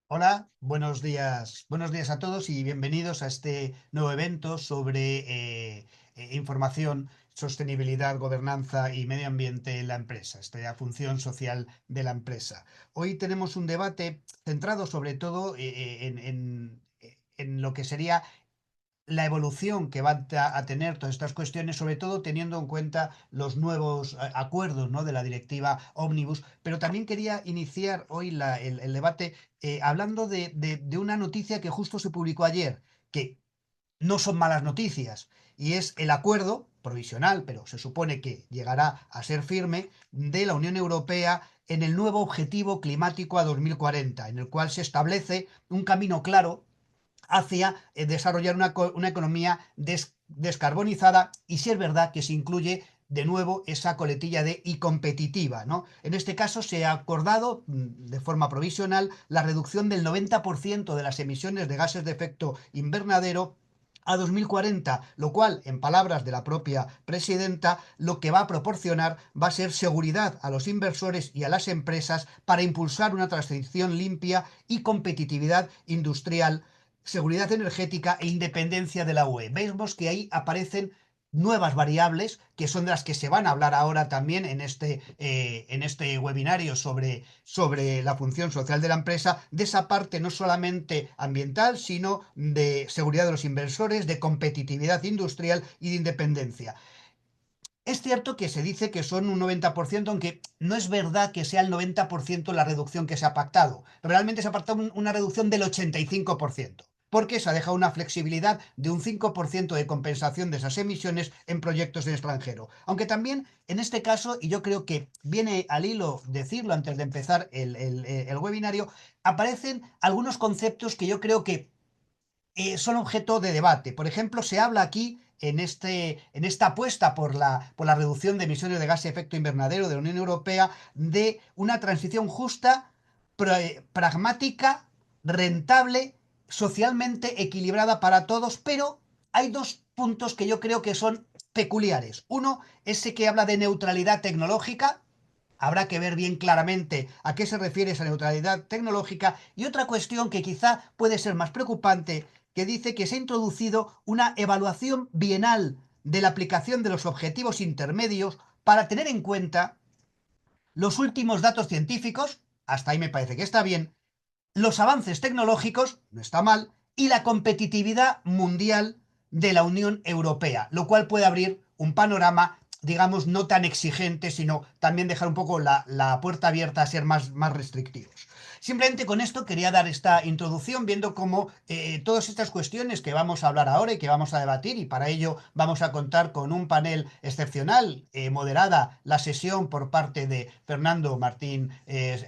Hola, buenos días a todos y bienvenidos a este nuevo evento sobre información, sostenibilidad, gobernanza y medio ambiente en la empresa, esta función social de la empresa. Hoy tenemos un debate centrado sobre todo en lo que sería la evolución que van a tener todas estas cuestiones, sobre todo teniendo en cuenta los nuevos acuerdos, ¿no?, de la directiva Omnibus. Pero también quería iniciar hoy el debate hablando de una noticia que justo se publicó ayer, que no son malas noticias, y es el acuerdo provisional, pero se supone que llegará a ser firme, de la Unión Europea en el nuevo objetivo climático a 2040, en el cual se establece un camino claro hacia desarrollar una economía descarbonizada, y si es verdad que se incluye de nuevo esa coletilla de y competitiva, ¿no? En este caso se ha acordado de forma provisional la reducción del 90% de las emisiones de gases de efecto invernadero a 2040, lo cual, en palabras de la propia presidenta, lo que va a proporcionar va a ser seguridad a los inversores y a las empresas para impulsar una transición limpia y competitividad industrial, seguridad energética e independencia de la UE. Vemos que ahí aparecen nuevas variables que son de las que se van a hablar ahora también en este webinario sobre la función social de la empresa, de esa parte no solamente ambiental, sino de seguridad de los inversores, de competitividad industrial y de independencia. Es cierto que se dice que son un 90%, aunque no es verdad que sea el 90% la reducción que se ha pactado. Realmente se ha pactado una reducción del 85%, porque se ha dejado una flexibilidad de un 5% de compensación de esas emisiones en proyectos en extranjero. Aunque también en este caso, y yo creo que viene al hilo decirlo antes de empezar el webinario, aparecen algunos conceptos que yo creo que son objeto de debate. Por ejemplo, se habla aquí en esta apuesta por la reducción de emisiones de gas de efecto invernadero de la Unión Europea, de una transición justa, pragmática, rentable, socialmente equilibrada para todos, pero hay dos puntos que yo creo que son peculiares. Uno, ese que habla de neutralidad tecnológica. Habrá que ver bien claramente a qué se refiere esa neutralidad tecnológica. Y otra cuestión que quizá puede ser más preocupante, que dice que se ha introducido una evaluación bienal de la aplicación de los objetivos intermedios para tener en cuenta los últimos datos científicos, hasta ahí me parece que está bien, los avances tecnológicos, no está mal, y la competitividad mundial de la Unión Europea, lo cual puede abrir un panorama, digamos, no tan exigente, sino también dejar un poco la puerta abierta a ser más restrictivos. Simplemente con esto quería dar esta introducción, viendo cómo todas estas cuestiones que vamos a hablar ahora y que vamos a debatir, y para ello vamos a contar con un panel excepcional, moderada la sesión por parte de Fernando Martín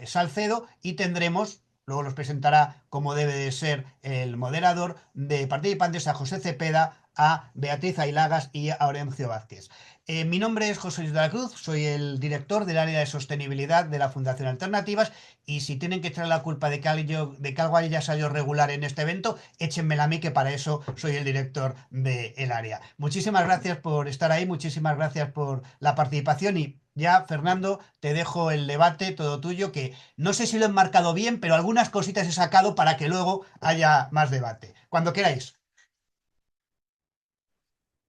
Salcedo, y tendremos, luego los presentará como debe de ser el moderador, de participantes a José Cepeda, a Beatriz Ailagas y a Aurencio Vázquez. Mi nombre es José Luis de la Cruz, soy el director del área de sostenibilidad de la Fundación Alternativas, y si tienen que echar la culpa de que algo haya salido regular en este evento, échenmela a mí, que para eso soy el director del área. Muchísimas gracias por estar ahí, muchísimas gracias por la participación, y ya, Fernando, te dejo el debate todo tuyo, que no sé si lo he enmarcado bien, pero algunas cositas he sacado para que luego haya más debate. Cuando queráis.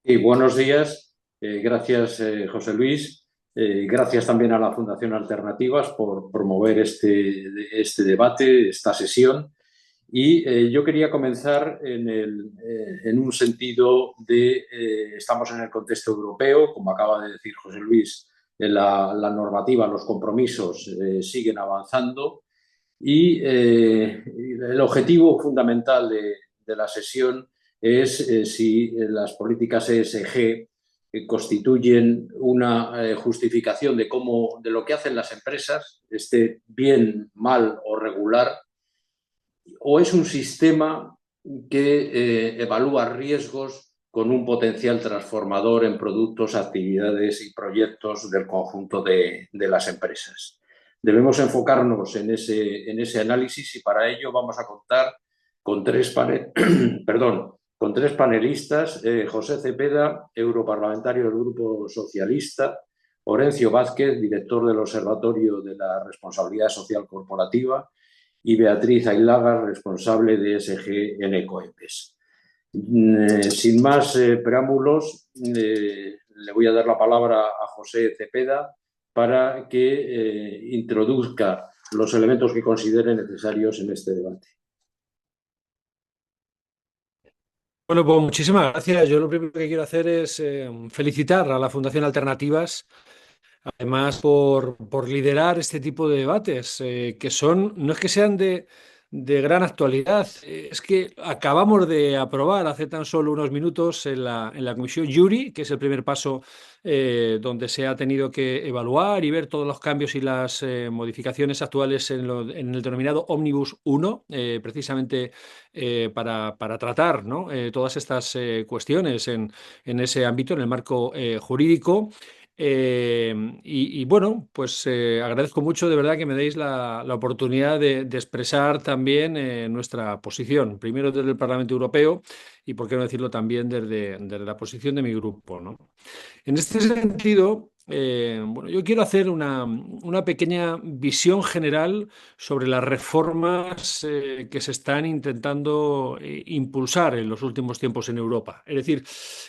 Y buenos días, gracias José Luis, gracias también a la Fundación Alternativas por promover este debate, esta sesión. Y yo quería comenzar en un sentido de, estamos en el contexto europeo, como acaba de decir José Luis, la normativa, los compromisos siguen avanzando y el objetivo fundamental de la sesión es si las políticas ESG constituyen una justificación de lo que hacen las empresas, esté bien, mal o regular, o es un sistema que evalúa riesgos con un potencial transformador en productos, actividades y proyectos del conjunto de las empresas. Debemos enfocarnos en ese análisis, y para ello vamos a contar con con tres panelistas: José Cepeda, europarlamentario del Grupo Socialista; Orencio Vázquez, director del Observatorio de la Responsabilidad Social Corporativa; y Beatriz Ailaga, responsable de ESG en Ecoembes. Sin más preámbulos, le voy a dar la palabra a José Cepeda para que introduzca los elementos que considere necesarios en este debate. Bueno, pues muchísimas gracias. Yo lo primero que quiero hacer es felicitar a la Fundación Alternativas, además por liderar este tipo de debates, que son, no es que sean de gran actualidad, es que acabamos de aprobar hace tan solo unos minutos en la Comisión Juri, que es el primer paso donde se ha tenido que evaluar y ver todos los cambios y las modificaciones actuales en el denominado Omnibus 1, precisamente para tratar, ¿no? Todas estas cuestiones en ese ámbito, en el marco jurídico. Bueno, pues agradezco mucho de verdad que me deis la oportunidad de expresar también nuestra posición, primero desde el Parlamento Europeo y, por qué no decirlo, también desde la posición de mi grupo, ¿no? En este sentido, bueno, yo quiero hacer una pequeña visión general sobre las reformas que se están intentando impulsar en los últimos tiempos en Europa. Es decir,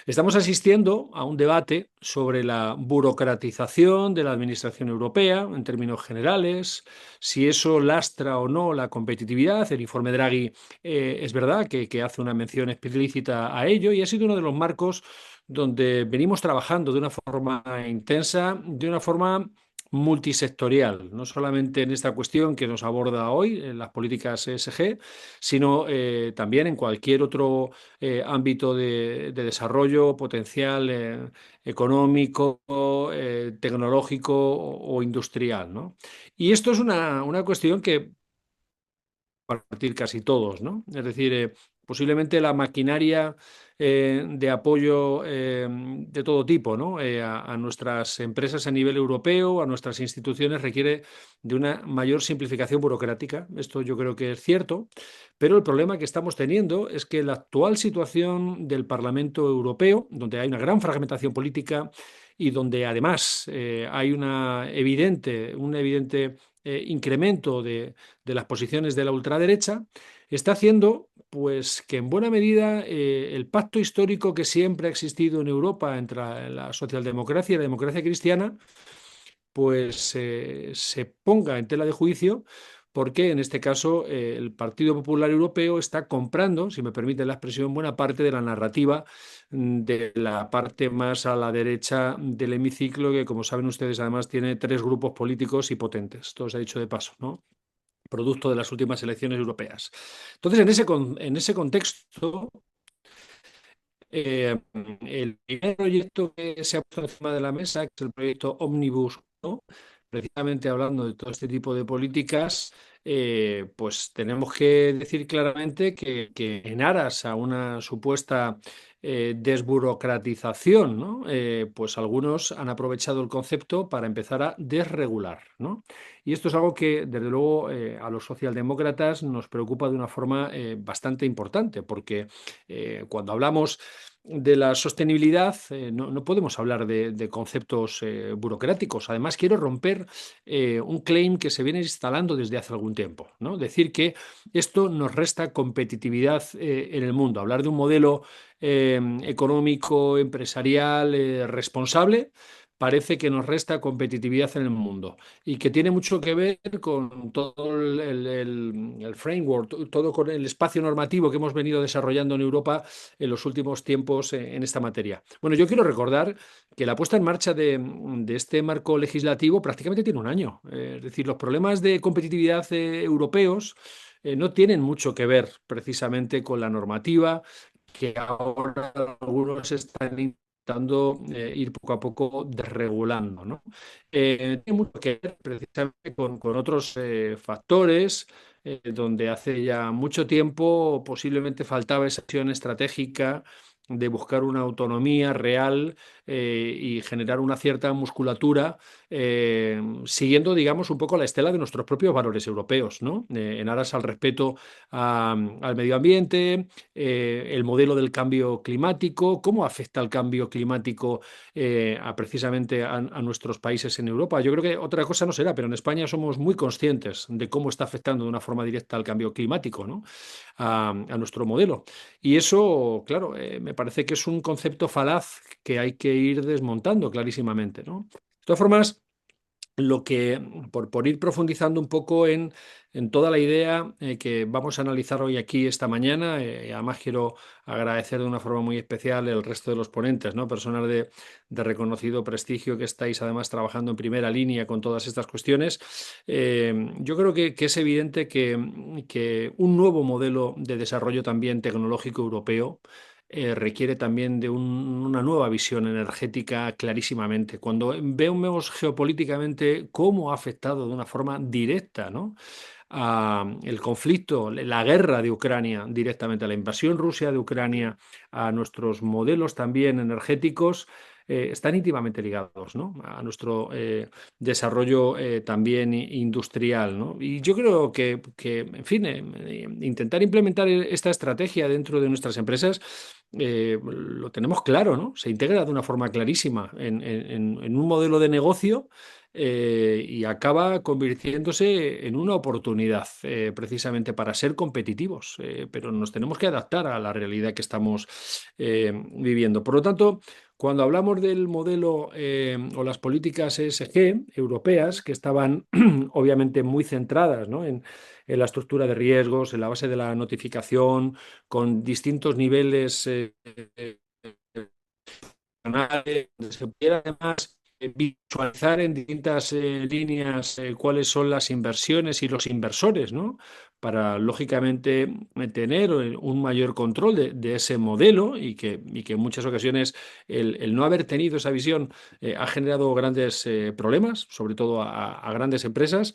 estamos asistiendo a un debate sobre la burocratización de la administración europea en términos generales, si eso lastra o no la competitividad. El informe Draghi es verdad que hace una mención explícita a ello y ha sido uno de los marcos donde venimos trabajando de una forma intensa, de una forma multisectorial, no solamente en esta cuestión que nos aborda hoy, en las políticas ESG, sino también en cualquier otro ámbito de desarrollo potencial económico, tecnológico o industrial, ¿no? Y esto es una cuestión que partir casi todos, ¿no? Es decir, posiblemente la maquinaria de apoyo de todo tipo, ¿no? A nuestras empresas a nivel europeo, a nuestras instituciones, requiere de una mayor simplificación burocrática. Esto yo creo que es cierto, pero el problema que estamos teniendo es que la actual situación del Parlamento Europeo, donde hay una gran fragmentación política y donde además hay un evidente incremento de las posiciones de la ultraderecha, está haciendo pues que en buena medida el pacto histórico que siempre ha existido en Europa entre la socialdemocracia y la democracia cristiana pues se ponga en tela de juicio, porque en este caso el Partido Popular Europeo está comprando, si me permite la expresión, buena parte de la narrativa de la parte más a la derecha del hemiciclo, que como saben ustedes además tiene tres grupos políticos y potentes, todo se ha dicho de paso, ¿no? Producto de las últimas elecciones europeas. Entonces, en ese contexto, el primer proyecto que se ha puesto encima de la mesa, que es el proyecto Omnibus, ¿no? Precisamente hablando de todo este tipo de políticas, pues tenemos que decir claramente que en aras a una supuesta desburocratización, ¿no? Pues algunos han aprovechado el concepto para empezar a desregular, ¿no? Y esto es algo que, desde luego, a los socialdemócratas nos preocupa de una forma bastante importante, porque cuando hablamos de la sostenibilidad, no podemos hablar de conceptos burocráticos. Además, quiero romper un claim que se viene instalando desde hace algún tiempo, ¿no? Decir que esto nos resta competitividad en el mundo. Hablar de un modelo económico, empresarial, responsable, parece que nos resta competitividad en el mundo y que tiene mucho que ver con todo el framework, todo con el espacio normativo que hemos venido desarrollando en Europa en los últimos tiempos en esta materia. Bueno, yo quiero recordar que la puesta en marcha de este marco legislativo prácticamente tiene un año. Es decir, los problemas de competitividad europeos no tienen mucho que ver precisamente con la normativa que ahora algunos están intentando ir poco a poco desregulando, ¿no? Tiene mucho que ver precisamente con otros factores donde hace ya mucho tiempo posiblemente faltaba esa acción estratégica de buscar una autonomía real y generar una cierta musculatura, siguiendo, digamos, un poco la estela de nuestros propios valores europeos, ¿no? En aras al respeto al medio ambiente, el modelo del cambio climático, cómo afecta el cambio climático precisamente a nuestros países en Europa. Yo creo que otra cosa no será, pero en España somos muy conscientes de cómo está afectando de una forma directa al cambio climático, ¿no? A nuestro modelo. Y eso, claro, me parece que es un concepto falaz que hay que ir desmontando clarísimamente, ¿no? De todas formas, lo que, por ir profundizando un poco en toda la idea que vamos a analizar hoy aquí esta mañana, además quiero agradecer de una forma muy especial el resto de los ponentes, ¿no? Personas de reconocido prestigio que estáis además trabajando en primera línea con todas estas cuestiones. Yo creo que es evidente que un nuevo modelo de desarrollo también tecnológico europeo requiere también de una nueva visión energética clarísimamente. Cuando vemos geopolíticamente cómo ha afectado de una forma directa, ¿no? El conflicto, la guerra de Ucrania directamente, a la invasión Rusia de Ucrania, a nuestros modelos también energéticos, están íntimamente ligados, ¿no? A nuestro desarrollo también industrial, ¿no? Y yo creo en fin, intentar implementar esta estrategia dentro de nuestras empresas lo tenemos claro, ¿no? Se integra de una forma clarísima en un modelo de negocio y acaba convirtiéndose en una oportunidad precisamente para ser competitivos, pero nos tenemos que adaptar a la realidad que estamos viviendo. Por lo tanto, cuando hablamos del modelo o las políticas ESG europeas, que estaban obviamente muy centradas, ¿no? En la estructura de riesgos, en la base de la notificación, con distintos niveles donde se pudiera además visualizar en distintas líneas cuáles son las inversiones y los inversores, ¿no? Para, lógicamente, tener un mayor control de ese modelo y que en muchas ocasiones el no haber tenido esa visión ha generado grandes problemas, sobre todo a grandes empresas,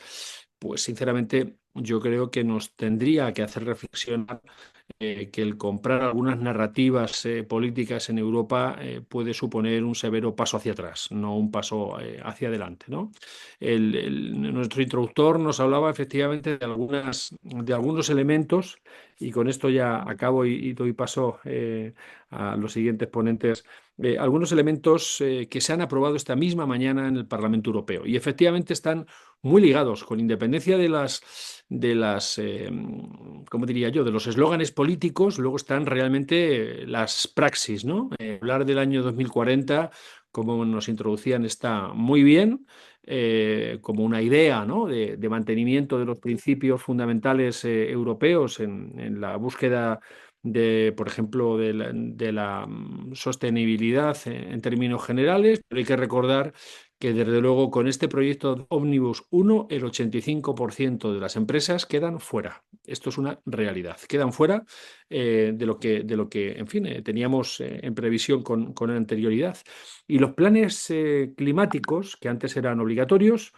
pues sinceramente yo creo que nos tendría que hacer reflexionar que el comprar algunas narrativas políticas en Europa puede suponer un severo paso hacia atrás, no un paso hacia adelante, ¿no? Nuestro introductor nos hablaba efectivamente de algunos elementos, y con esto ya acabo y doy paso a los siguientes ponentes. Algunos elementos que se han aprobado esta misma mañana en el Parlamento Europeo y efectivamente están muy ligados, con independencia de las, ¿cómo diría yo?, de los eslóganes políticos. Luego están realmente las praxis, ¿no? Hablar del año 2040, como nos introducían, está muy bien, como una idea, ¿no?, de mantenimiento de los principios fundamentales europeos en la búsqueda por ejemplo, de la sostenibilidad en términos generales, pero hay que recordar que desde luego con este proyecto Omnibus 1 el 85% de las empresas quedan fuera. Esto es una realidad. Quedan fuera de lo que en fin, teníamos en previsión con anterioridad. Y los planes climáticos, que antes eran obligatorios,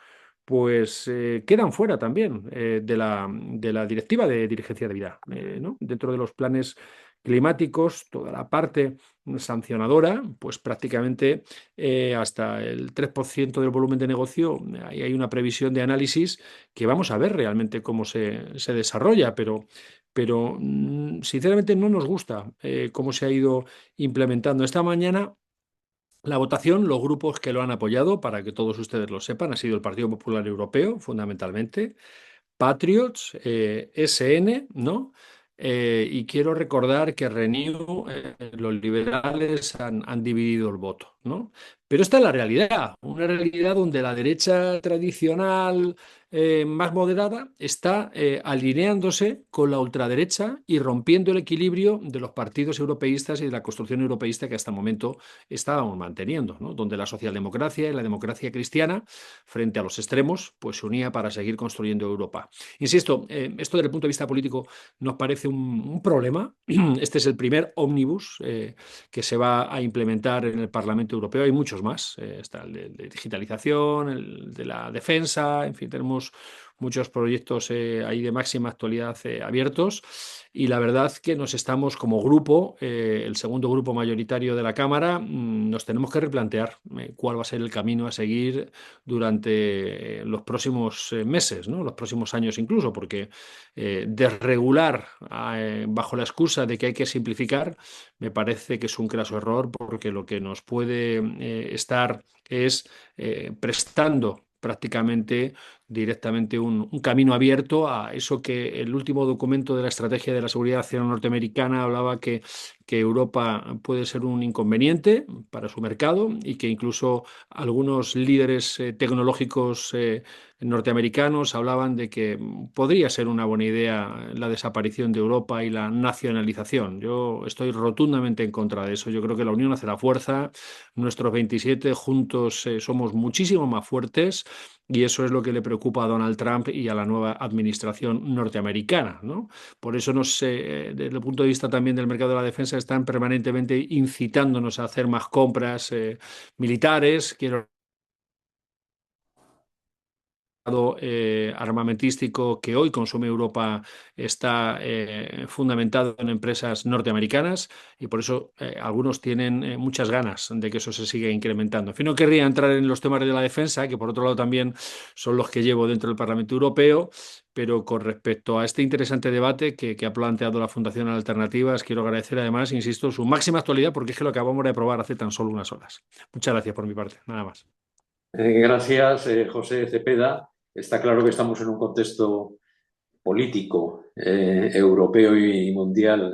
pues quedan fuera también de la Directiva de Diligencia de Vida, ¿no? Dentro de los planes climáticos, toda la parte sancionadora, pues prácticamente hasta el 3% del volumen de negocio, ahí hay una previsión de análisis que vamos a ver realmente cómo se desarrolla, pero sinceramente no nos gusta cómo se ha ido implementando. Esta mañana la votación, los grupos que lo han apoyado, para que todos ustedes lo sepan, ha sido el Partido Popular Europeo, fundamentalmente, Patriots, SN, ¿no? Y quiero recordar que Renew, los liberales han dividido el voto, ¿no? Pero esta es la realidad, una realidad donde la derecha tradicional más moderada está alineándose con la ultraderecha y rompiendo el equilibrio de los partidos europeístas y de la construcción europeísta que hasta el momento estábamos manteniendo, ¿no? Donde la socialdemocracia y la democracia cristiana, frente a los extremos, pues se unía para seguir construyendo Europa. Insisto, esto desde el punto de vista político nos parece un problema. Este es el primer ómnibus que se va a implementar en el Parlamento Europeo. Hay muchos más. Está el de digitalización, el de la defensa, en fin, tenemos muchos proyectos ahí de máxima actualidad abiertos. Y la verdad que nos estamos como grupo, el segundo grupo mayoritario de la Cámara, nos tenemos que replantear cuál va a ser el camino a seguir durante los próximos meses, ¿no? Los próximos años incluso, porque desregular bajo la excusa de que hay que simplificar me parece que es un craso error, porque lo que nos puede estar es prestando prácticamente directamente un camino abierto a eso que el último documento de la Estrategia de la Seguridad Nacional Norteamericana hablaba que Europa puede ser un inconveniente para su mercado y que incluso algunos líderes tecnológicos norteamericanos hablaban de que podría ser una buena idea la desaparición de Europa y la nacionalización. Yo estoy rotundamente en contra de eso. Yo creo que la unión hace la fuerza. Nuestros 27 juntos somos muchísimo más fuertes. Y eso es lo que le preocupa a Donald Trump y a la nueva administración norteamericana, ¿no? Por eso desde el punto de vista también del mercado de la defensa, están permanentemente incitándonos a hacer más compras militares. Quiero armamentístico que hoy consume Europa está fundamentado en empresas norteamericanas y por eso algunos tienen muchas ganas de que eso se siga incrementando. En fin, no querría entrar en los temas de la defensa, que por otro lado también son los que llevo dentro del Parlamento Europeo, pero con respecto a este interesante debate que ha planteado la Fundación Alternativas, quiero agradecer además, insisto, su máxima actualidad, porque es que lo acabamos de aprobar hace tan solo unas horas. Muchas gracias por mi parte, nada más. Gracias, José Cepeda. Está claro que estamos en un contexto político europeo y mundial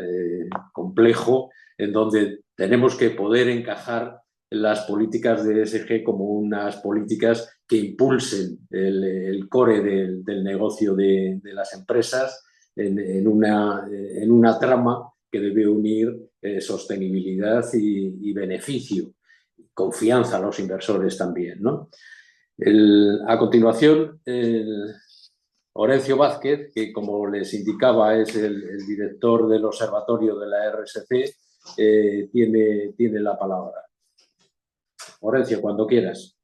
complejo, en donde tenemos que poder encajar las políticas de ESG como unas políticas que impulsen el core del negocio de las empresas en una trama que debe unir sostenibilidad y beneficio, confianza a los inversores también, ¿no? A continuación, Horencio Vázquez, que como les indicaba es el director del observatorio de la RSC, tiene la palabra. Horencio, cuando quieras.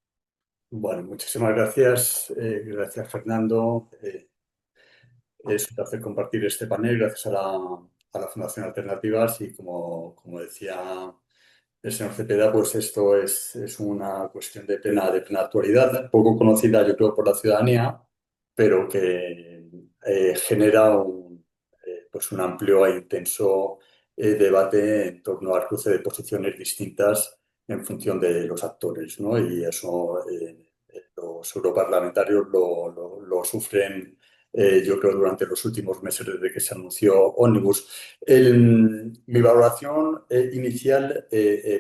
Bueno, muchísimas gracias. Gracias, Fernando. Es un placer compartir este panel gracias a la Fundación Alternativas y como decía el señor Cepeda, pues esto es una cuestión de plena actualidad, poco conocida yo creo por la ciudadanía, pero que genera pues un amplio e intenso debate en torno al cruce de posiciones distintas en función de los actores, ¿no? Y eso los europarlamentarios lo sufren, yo creo, durante los últimos meses desde que se anunció Ómnibus. Mi valoración inicial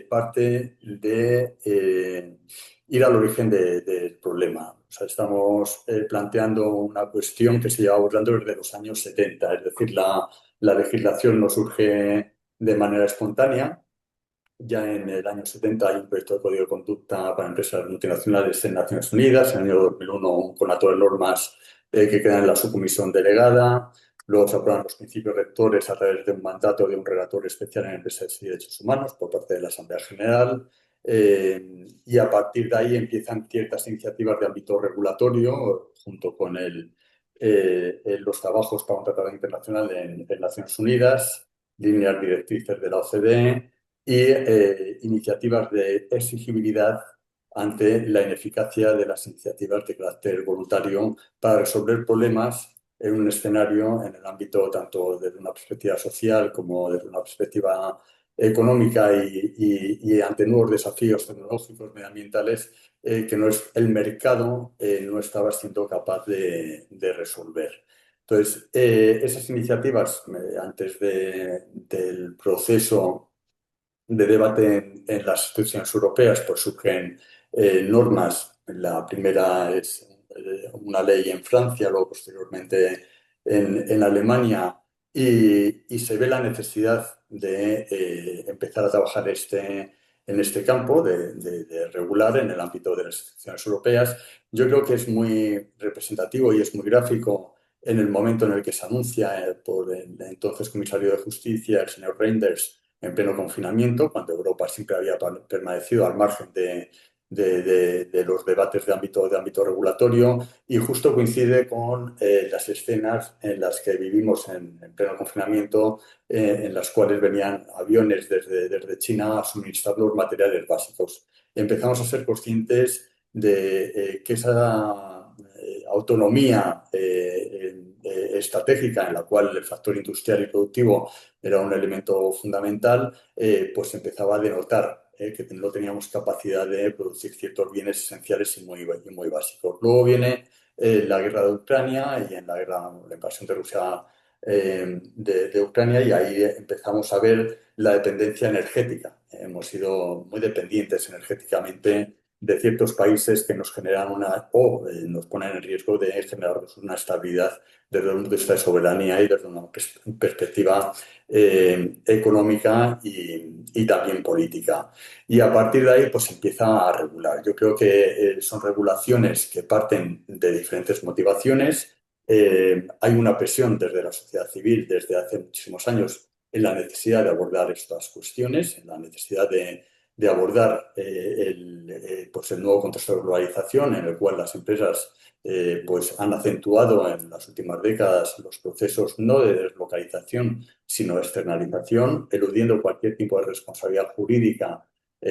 parte de ir al origen del problema. O sea, estamos planteando una cuestión que se lleva abordando desde los años 70, es decir, la legislación no surge de manera espontánea. Ya en el año 70 hay un proyecto de código de conducta para empresas multinacionales en Naciones Unidas. En el año 2001 un conato de normas que quedan en la subcomisión delegada. Luego se aprueban los principios rectores a través de un mandato de un relator especial en empresas y derechos humanos por parte de la Asamblea General. Y a partir de ahí empiezan ciertas iniciativas de ámbito regulatorio junto con los trabajos para un tratado internacional en Naciones Unidas, líneas directrices de la OCDE y iniciativas de exigibilidad ante la ineficacia de las iniciativas de carácter voluntario para resolver problemas en un escenario en el ámbito tanto desde una perspectiva social como desde una perspectiva económica y ante nuevos desafíos tecnológicos, medioambientales, que el mercado no estaba siendo capaz de resolver. Entonces, esas iniciativas, antes del proceso de debate en las instituciones europeas, pues surgen normas. La primera es una ley en Francia, luego posteriormente en Alemania, y se ve la necesidad de empezar a trabajar en este campo, de regular en el ámbito de las instituciones europeas. Yo creo que es muy representativo y es muy gráfico en el momento en el que se anuncia por el entonces comisario de Justicia, el señor Reinders, en pleno confinamiento, cuando Europa siempre había permanecido al margen de los debates de ámbito regulatorio, y justo coincide con las escenas en las que vivimos en pleno confinamiento, en las cuales venían aviones desde China a suministrar los materiales básicos. Empezamos a ser conscientes de que esa autonomía estratégica, en la cual el factor industrial y productivo era un elemento fundamental, pues empezaba a denotar que no teníamos capacidad de producir ciertos bienes esenciales y muy básicos. Luego viene la guerra de Ucrania, y en la invasión de Rusia de Ucrania, y ahí empezamos a ver la dependencia energética. Hemos sido muy dependientes energéticamente de ciertos países que nos generan nos ponen en riesgo de generarnos una estabilidad desde un punto de vista de soberanía y desde una perspectiva económica y también política. Y a partir de ahí, pues empieza a regular. Yo creo que son regulaciones que parten de diferentes motivaciones. Hay una presión desde la sociedad civil desde hace muchísimos años en la necesidad de abordar estas cuestiones, en la necesidad de abordar pues el nuevo contexto de globalización, en el cual las empresas pues han acentuado en las últimas décadas los procesos no de deslocalización, sino de externalización, eludiendo cualquier tipo de responsabilidad jurídica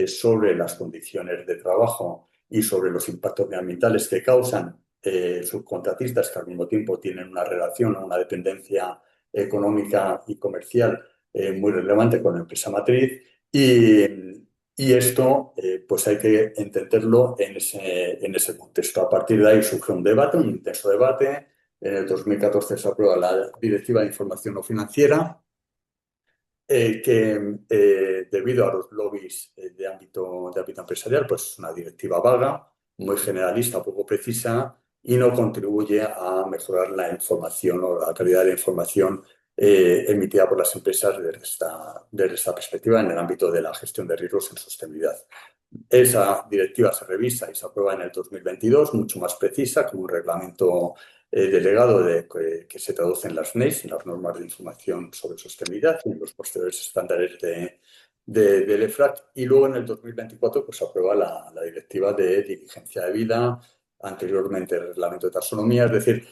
sobre las condiciones de trabajo y sobre los impactos ambientales que causan subcontratistas que al mismo tiempo tienen una relación o una dependencia económica y comercial muy relevante con la empresa matriz. Y esto, pues hay que entenderlo en ese contexto. A partir de ahí surge un debate, un intenso debate. En el 2014 se aprueba la Directiva de Información No Financiera, que debido a los lobbies de ámbito empresarial, pues es una directiva vaga, muy generalista, poco precisa, y no contribuye a mejorar la información o la calidad de la información emitida por las empresas desde esta perspectiva en el ámbito de la gestión de riesgos en sostenibilidad. Esa directiva se revisa y se aprueba en el 2022, mucho más precisa, como un reglamento delegado que se traduce en las NEIS, en las normas de información sobre sostenibilidad, y en los posteriores estándares del EFRAG. Y luego en el 2024 pues, se aprueba la directiva de diligencia de vida, anteriormente el reglamento de taxonomía. Es decir,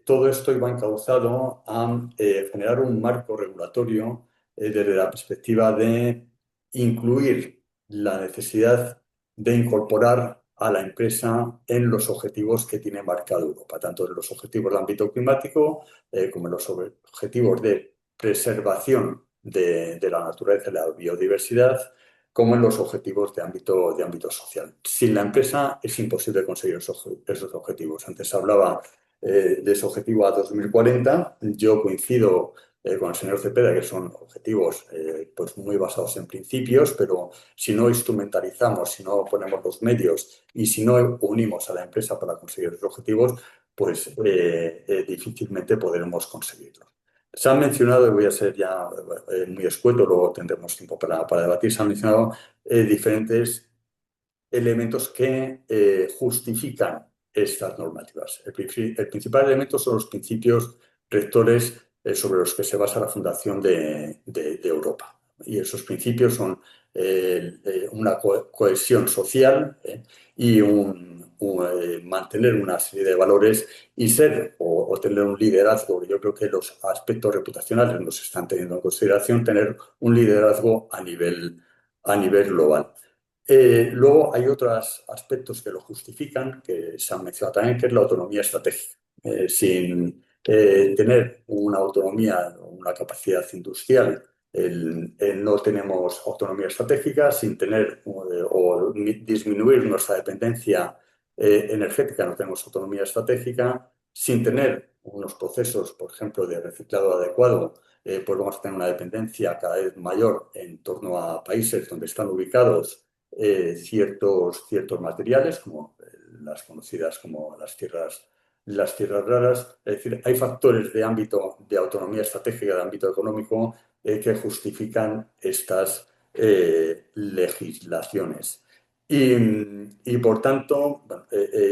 todo esto iba encauzado a generar un marco regulatorio desde la perspectiva de incluir la necesidad de incorporar a la empresa en los objetivos que tiene marcado Europa, tanto en los objetivos de ámbito climático como en los objetivos de preservación de la naturaleza y la biodiversidad, como en los objetivos de ámbito social. Sin la empresa es imposible conseguir esos objetivos. Antes hablaba de ese objetivo a 2040. Yo coincido con el señor Cepeda, que son objetivos pues muy basados en principios, pero si no instrumentalizamos, si no ponemos los medios y si no unimos a la empresa para conseguir los objetivos, pues difícilmente podremos conseguirlos. Se han mencionado, y voy a ser ya muy escueto, luego tendremos tiempo para debatir, se han mencionado diferentes elementos que justifican estas normativas. El principal elemento son los principios rectores sobre los que se basa la fundación de Europa. Y esos principios son una cohesión social y mantener una serie de valores y ser o tener un liderazgo. Yo creo que los aspectos reputacionales nos están teniendo en consideración, tener un liderazgo a nivel global. Luego hay otros aspectos que lo justifican, que se han mencionado también, que es la autonomía estratégica. Sin tener una autonomía o una capacidad industrial, no tenemos autonomía estratégica. Sin tener o disminuir nuestra dependencia energética, no tenemos autonomía estratégica. Sin tener unos procesos, por ejemplo, de reciclado adecuado, pues vamos a tener una dependencia cada vez mayor en torno a países donde están ubicados ciertos materiales, como las conocidas como las tierras raras. Es decir, hay factores de ámbito de autonomía estratégica, de ámbito económico, que justifican estas legislaciones. Y por tanto, bueno,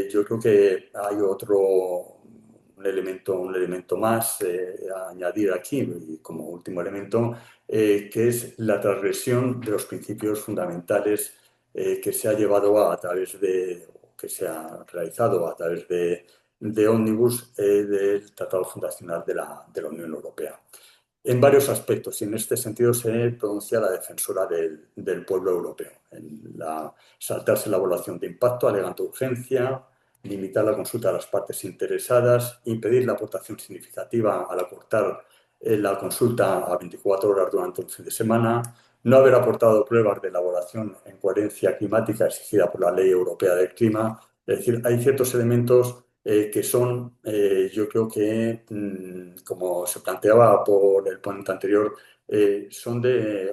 yo creo que hay un elemento más a añadir aquí, como último elemento, que es la transgresión de los principios fundamentales que se ha llevado a través de, que se ha realizado a través de Ómnibus del Tratado Fundacional de la Unión Europea. En varios aspectos, y en este sentido se pronuncia la defensora del pueblo europeo, en saltarse la evaluación de impacto, alegando urgencia, limitar la consulta a las partes interesadas, impedir la aportación significativa al acortar la consulta a 24 horas durante un fin de semana, no haber aportado pruebas de elaboración en coherencia climática exigida por la Ley Europea del Clima. Es decir, hay ciertos elementos que son, yo creo que, como se planteaba por el ponente anterior, son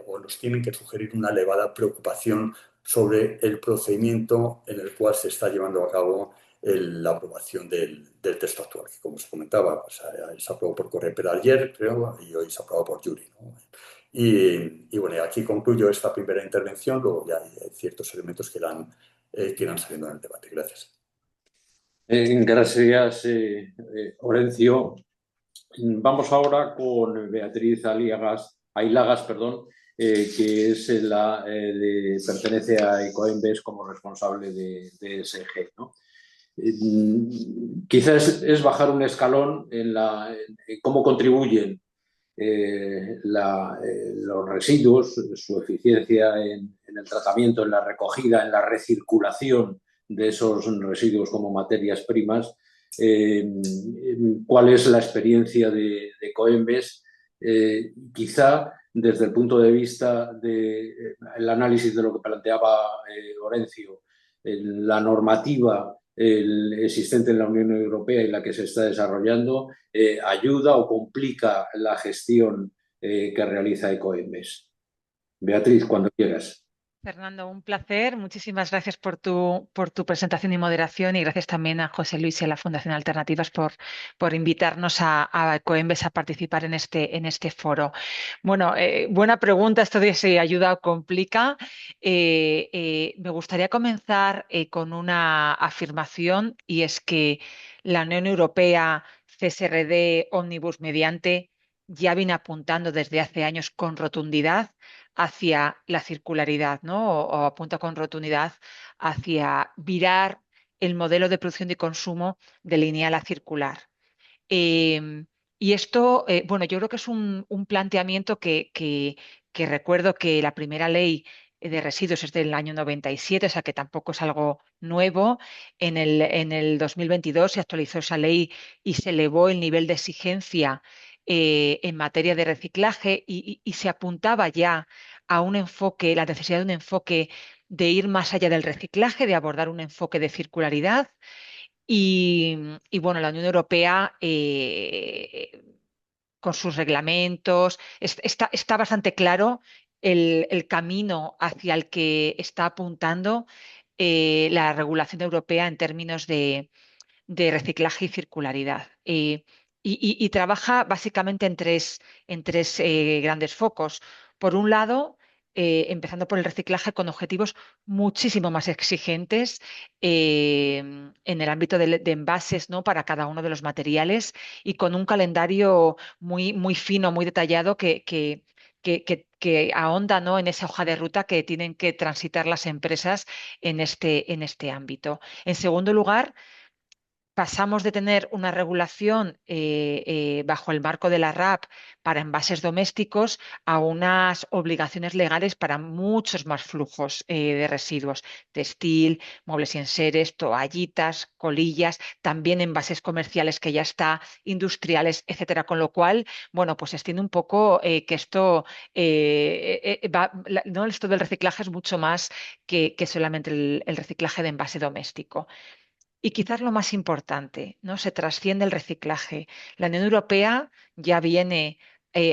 o nos tienen que sugerir una elevada preocupación sobre el procedimiento en el cual se está llevando a cabo la aprobación del texto actual, que como se comentaba, pues, se aprobó por Coreper ayer, creo, y hoy se aprobó por Juri, ¿no? Y bueno, aquí concluyo esta primera intervención, luego ya hay ciertos elementos que irán saliendo en el debate. Gracias. Gracias, Orencio. Vamos ahora con Beatriz Ailagas, que es pertenece a Ecoembes como responsable de ESG, ¿no? Quizás es bajar un escalón en cómo contribuyen los residuos, su eficiencia en el tratamiento, en la recogida, en la recirculación de esos residuos como materias primas. ¿Cuál es la experiencia de Ecoembes? Quizá desde el punto de vista del análisis de lo que planteaba Orencio, la normativa existente en la Unión Europea y la que se está desarrollando ayuda o complica la gestión que realiza Ecoembes. Beatriz, cuando quieras. Fernando, un placer. Muchísimas gracias por tu presentación y moderación, y gracias también a José Luis y a la Fundación Alternativas por invitarnos a Ecoembes a participar en este foro. Bueno, buena pregunta, esto de si ayuda o complica. Me gustaría comenzar con una afirmación, y es que la Unión Europea, CSRD, Omnibus mediante, ya viene apuntando desde hace años con rotundidad hacia la circularidad, ¿no? O apunta con rotundidad hacia virar el modelo de producción y consumo de lineal a circular. Y esto, bueno, yo creo que es un planteamiento que recuerdo que la primera ley de residuos es del año 97, o sea que tampoco es algo nuevo. En el 2022 se actualizó esa ley y se elevó el nivel de exigencia en materia de reciclaje, y se apuntaba ya a un enfoque, la necesidad de un enfoque de ir más allá del reciclaje, de abordar un enfoque de circularidad. Y bueno, la Unión Europea, con sus reglamentos, está bastante claro el camino hacia el que está apuntando la regulación europea en términos de reciclaje y circularidad. Y trabaja básicamente en tres grandes focos. Por un lado, empezando por el reciclaje con objetivos muchísimo más exigentes en el ámbito de envases, ¿no? Para cada uno de los materiales, y con un calendario muy, muy fino, muy detallado que ahonda, ¿no? En esa hoja de ruta que tienen que transitar las empresas en este ámbito. En segundo lugar, pasamos de tener una regulación bajo el marco de la RAP para envases domésticos a unas obligaciones legales para muchos más flujos de residuos: textil, muebles y enseres, toallitas, colillas, también envases comerciales que ya está, industriales, etcétera. Con lo cual, bueno, pues se extiende un poco que esto, ¿no? Esto del reciclaje es mucho más que solamente el reciclaje de envase doméstico. Y quizás lo más importante, ¿no? Se trasciende el reciclaje. La Unión Europea ya viene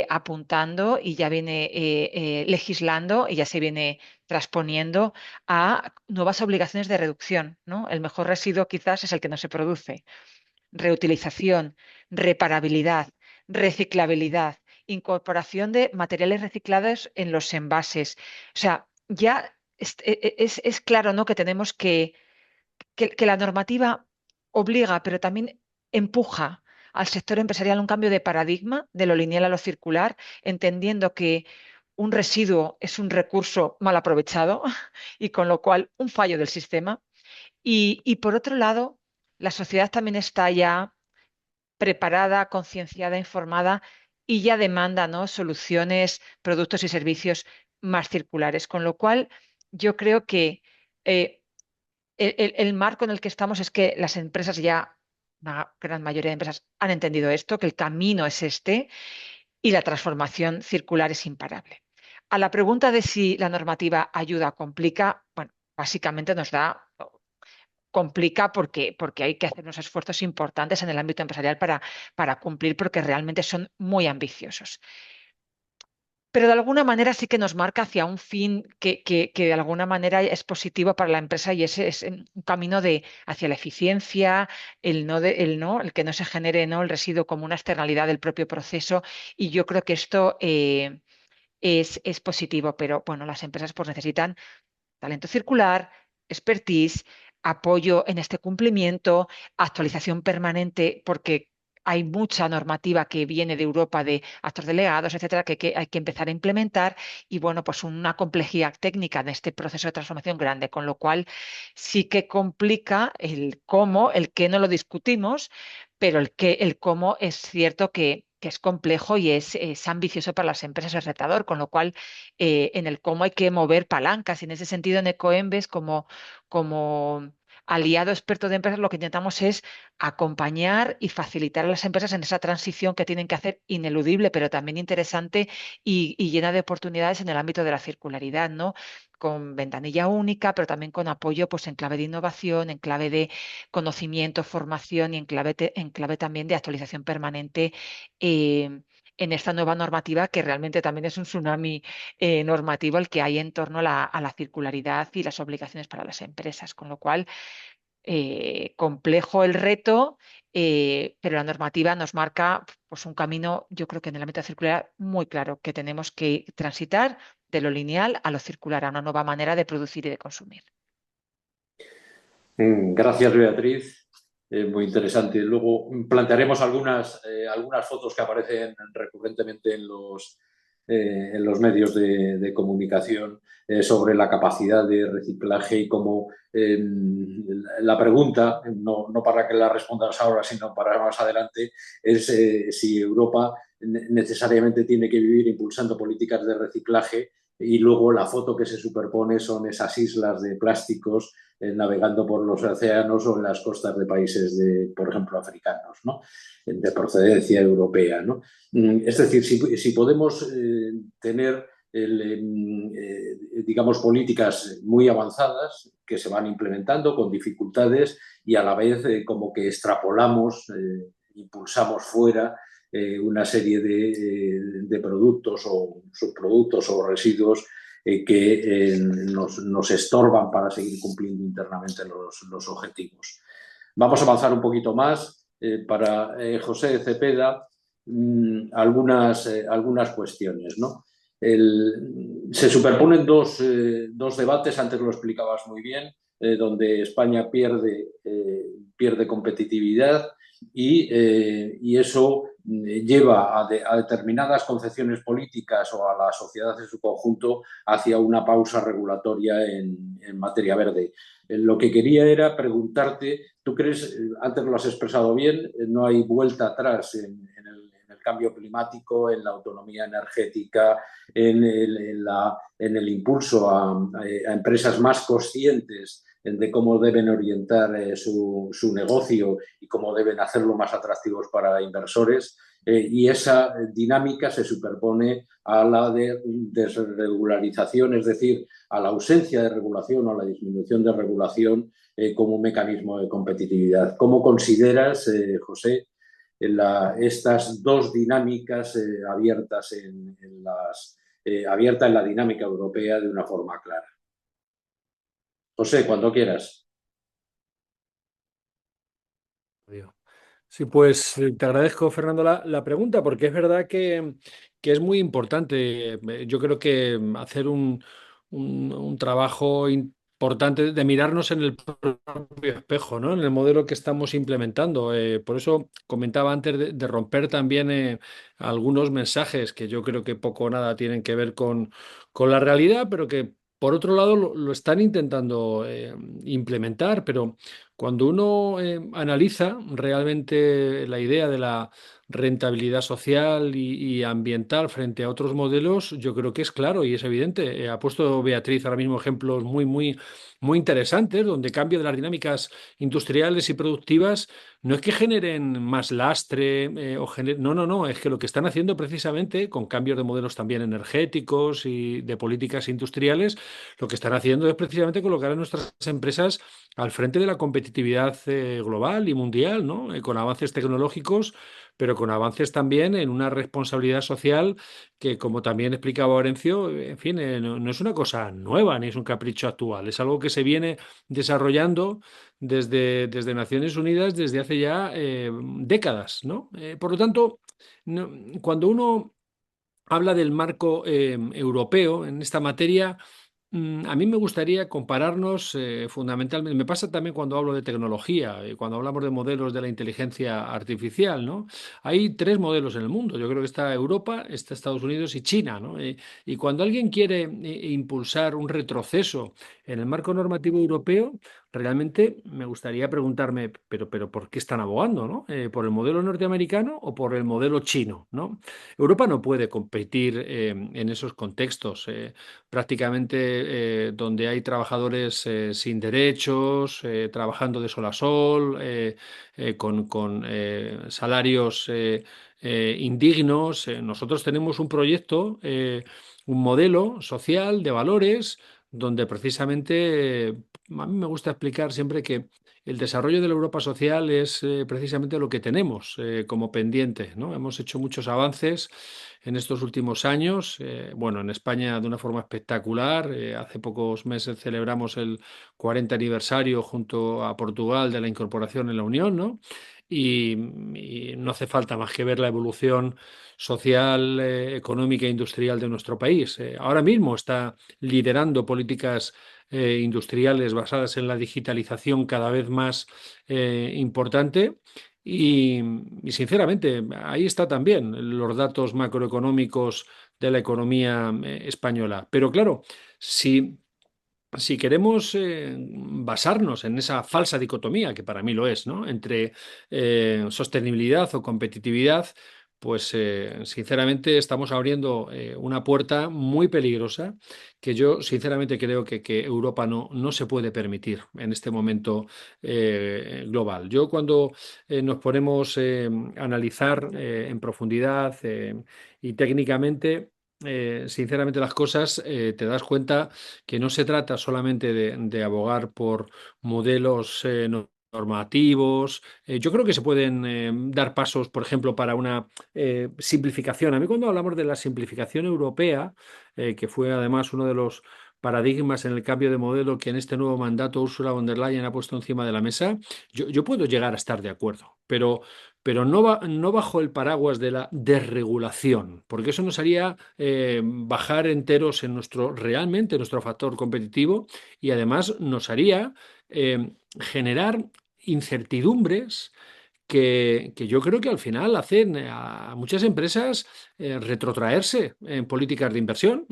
apuntando y ya viene legislando, y ya se viene transponiendo a nuevas obligaciones de reducción, ¿no? El mejor residuo quizás es el que no se produce. Reutilización, reparabilidad, reciclabilidad, incorporación de materiales reciclados en los envases. O sea, ya es claro, ¿no? Que tenemos que la normativa obliga, pero también empuja al sector empresarial a un cambio de paradigma de lo lineal a lo circular, entendiendo que un residuo es un recurso mal aprovechado y con lo cual un fallo del sistema. Y por otro lado, la sociedad también está ya preparada, concienciada, informada y ya demanda, ¿no?, soluciones, productos y servicios más circulares. Con lo cual, yo creo que el marco en el que estamos es que las empresas ya, una gran mayoría de empresas han entendido esto, que el camino es este y la transformación circular es imparable. A la pregunta de si la normativa ayuda o complica, bueno, básicamente complica porque hay que hacer unos esfuerzos importantes en el ámbito empresarial para cumplir, porque realmente son muy ambiciosos. Pero de alguna manera sí que nos marca hacia un fin que de alguna manera es positivo para la empresa, y ese es un camino hacia la eficiencia, el que no se genere, ¿no?, el residuo como una externalidad del propio proceso. Y yo creo que esto es positivo, pero bueno, las empresas pues necesitan talento circular, expertise, apoyo en este cumplimiento, actualización permanente, porque hay mucha normativa que viene de Europa, de actos delegados, etcétera, que hay que empezar a implementar, y bueno, pues una complejidad técnica en este proceso de transformación grande, con lo cual sí que complica el cómo, el qué no lo discutimos, pero el cómo es cierto que es complejo y es ambicioso para las empresas, es retador, con lo cual en el cómo hay que mover palancas. Y en ese sentido, en Ecoembes, como aliado experto de empresas, lo que intentamos es acompañar y facilitar a las empresas en esa transición que tienen que hacer, ineludible, pero también interesante y llena de oportunidades en el ámbito de la circularidad, ¿no? Con ventanilla única, pero también con apoyo pues, en clave de innovación, en clave de conocimiento, formación y en clave también de actualización permanente en esta nueva normativa, que realmente también es un tsunami normativo el que hay en torno a la circularidad y las obligaciones para las empresas. Con lo cual, complejo el reto, pero la normativa nos marca pues, un camino, yo creo que en el ámbito de circular muy claro, que tenemos que transitar de lo lineal a lo circular, a una nueva manera de producir y de consumir. Gracias, Beatriz. Muy interesante. Luego plantearemos algunas fotos que aparecen recurrentemente en los medios de comunicación sobre la capacidad de reciclaje y cómo la pregunta, no para que la respondas ahora, sino para más adelante, es si Europa necesariamente tiene que vivir impulsando políticas de reciclaje, y luego la foto que se superpone son esas islas de plásticos navegando por los océanos o en las costas de países, por ejemplo, africanos, ¿no?, de procedencia europea, ¿no? Es decir, si podemos tener, digamos, políticas muy avanzadas que se van implementando con dificultades y a la vez como que extrapolamos, impulsamos fuera una serie de productos o subproductos o residuos que nos estorban para seguir cumpliendo internamente los objetivos. Vamos a avanzar un poquito más. Para José Cepeda, algunas cuestiones, ¿no? Se superponen dos debates, antes lo explicabas muy bien, donde España pierde competitividad y eso lleva a determinadas concepciones políticas o a la sociedad en su conjunto hacia una pausa regulatoria en materia verde. Lo que quería era preguntarte, ¿tú crees, antes lo has expresado bien, no hay vuelta atrás en el cambio climático, en la autonomía energética, en el impulso a empresas más conscientes de cómo deben orientar su negocio y cómo deben hacerlo más atractivos para inversores? Y esa dinámica se superpone a la de desregularización, es decir, a la ausencia de regulación o a la disminución de regulación como un mecanismo de competitividad. ¿Cómo consideras, José, estas dos dinámicas abiertas abierta en la dinámica europea de una forma clara? José, cuando quieras. Sí, pues te agradezco, Fernando, la pregunta, porque es verdad que es muy importante. Yo creo que hacer un trabajo importante de mirarnos en el propio espejo, ¿no? En el modelo que estamos implementando. Por eso comentaba antes de romper también algunos mensajes que yo creo que poco o nada tienen que ver con la realidad, pero que por otro lado lo están intentando implementar. Pero cuando uno analiza realmente la idea de la rentabilidad social y ambiental frente a otros modelos, yo creo que es claro y es evidente. Ha puesto Beatriz ahora mismo ejemplos muy interesantes, donde cambio de las dinámicas industriales y productivas no es que generen más lastre no, es que lo que están haciendo precisamente con cambios de modelos también energéticos y de políticas industriales, lo que están haciendo es precisamente colocar a nuestras empresas al frente de la competitividad global y mundial, ¿no? Con avances tecnológicos, pero con avances también en una responsabilidad social que, como también explicaba Orencio, en fin, no es una cosa nueva ni es un capricho actual, es algo que se viene desarrollando desde Naciones Unidas desde hace ya décadas, ¿no? Por lo tanto, cuando uno habla del marco europeo en esta materia, a mí me gustaría compararnos fundamentalmente. Me pasa también cuando hablo de tecnología, cuando hablamos de modelos de la inteligencia artificial, ¿no? Hay tres modelos en el mundo. Yo creo que está Europa, está Estados Unidos y China, ¿no? Y cuando alguien quiere impulsar un retroceso en el marco normativo europeo, realmente me gustaría preguntarme, pero ¿por qué están abogando, ¿no? ¿Por el modelo norteamericano o por el modelo chino, ¿no? Europa no puede competir en esos contextos. Prácticamente donde hay trabajadores sin derechos, trabajando de sol a sol, con salarios indignos. Nosotros tenemos un proyecto, un modelo social de valores, donde precisamente a mí me gusta explicar siempre que el desarrollo de la Europa social es precisamente lo que tenemos como pendiente, ¿no? Hemos hecho muchos avances en estos últimos años. Bueno, en España de una forma espectacular. Hace pocos meses celebramos el 40 aniversario junto a Portugal de la incorporación en la Unión, ¿no? Y no hace falta más que ver la evolución social, económica e industrial de nuestro país. Ahora mismo está liderando políticas industriales basadas en la digitalización cada vez más importante. Y, y sinceramente, ahí está también los datos macroeconómicos de la economía española. Pero claro, si queremos basarnos en esa falsa dicotomía, que para mí lo es, ¿no? Entre sostenibilidad o competitividad, pues sinceramente estamos abriendo una puerta muy peligrosa que yo sinceramente creo que Europa no se puede permitir en este momento global. Yo cuando nos ponemos a analizar en profundidad y técnicamente, sinceramente las cosas, te das cuenta que no se trata solamente de abogar por modelos normativos. Yo creo que se pueden dar pasos, por ejemplo, para una simplificación. A mí cuando hablamos de la simplificación europea, que fue además uno de los paradigmas en el cambio de modelo que en este nuevo mandato Ursula von der Leyen ha puesto encima de la mesa, yo puedo llegar a estar de acuerdo, pero no bajo el paraguas de la desregulación, porque eso nos haría bajar enteros en realmente nuestro factor competitivo y además nos haría generar incertidumbres que yo creo que al final hacen a muchas empresas retrotraerse en políticas de inversión.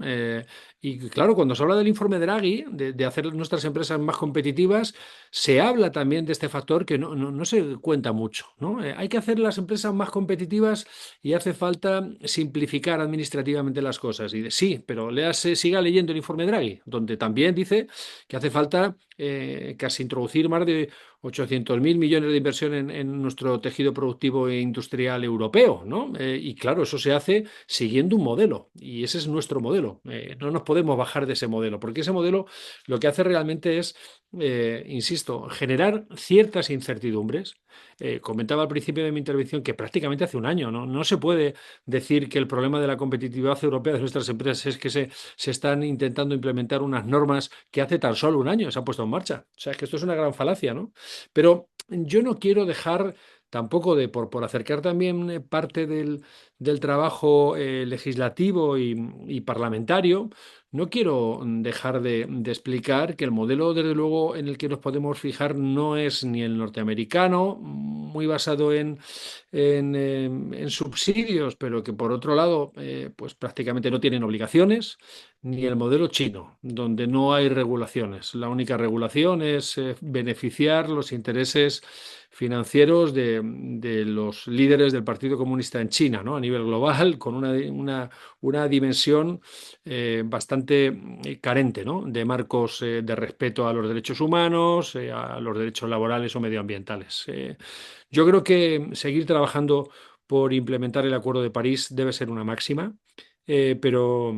Y claro, cuando se habla del informe Draghi, de hacer nuestras empresas más competitivas, se habla también de este factor que no se cuenta mucho, ¿no? Hay que hacer las empresas más competitivas y hace falta simplificar administrativamente las cosas. Y sí, pero siga leyendo el informe Draghi, donde también dice que hace falta casi introducir más de 800.000 millones de inversión en nuestro tejido productivo e industrial europeo, ¿no? Y claro, eso se hace siguiendo un modelo y ese es nuestro modelo. No nos podemos bajar de ese modelo porque ese modelo lo que hace realmente es, insisto, generar ciertas incertidumbres. Comentaba al principio de mi intervención que prácticamente hace un año, ¿no? No se puede decir que el problema de la competitividad europea de nuestras empresas es que se están intentando implementar unas normas que hace tan solo un año se han puesto en marcha. O sea, es que esto es una gran falacia, ¿no? Pero yo no quiero dejar tampoco por acercar también parte del trabajo legislativo y parlamentario, no quiero dejar de explicar que el modelo, desde luego, en el que nos podemos fijar no es ni el norteamericano, muy basado en subsidios, pero que por otro lado, pues prácticamente no tienen obligaciones, ni el modelo chino, donde no hay regulaciones. La única regulación es beneficiar los intereses financieros de los líderes del Partido Comunista en China, ¿no? A nivel global, con una dimensión bastante carente, ¿no? De marcos de respeto a los derechos humanos, a los derechos laborales o medioambientales. Yo creo que seguir trabajando por implementar el Acuerdo de París debe ser una máxima, pero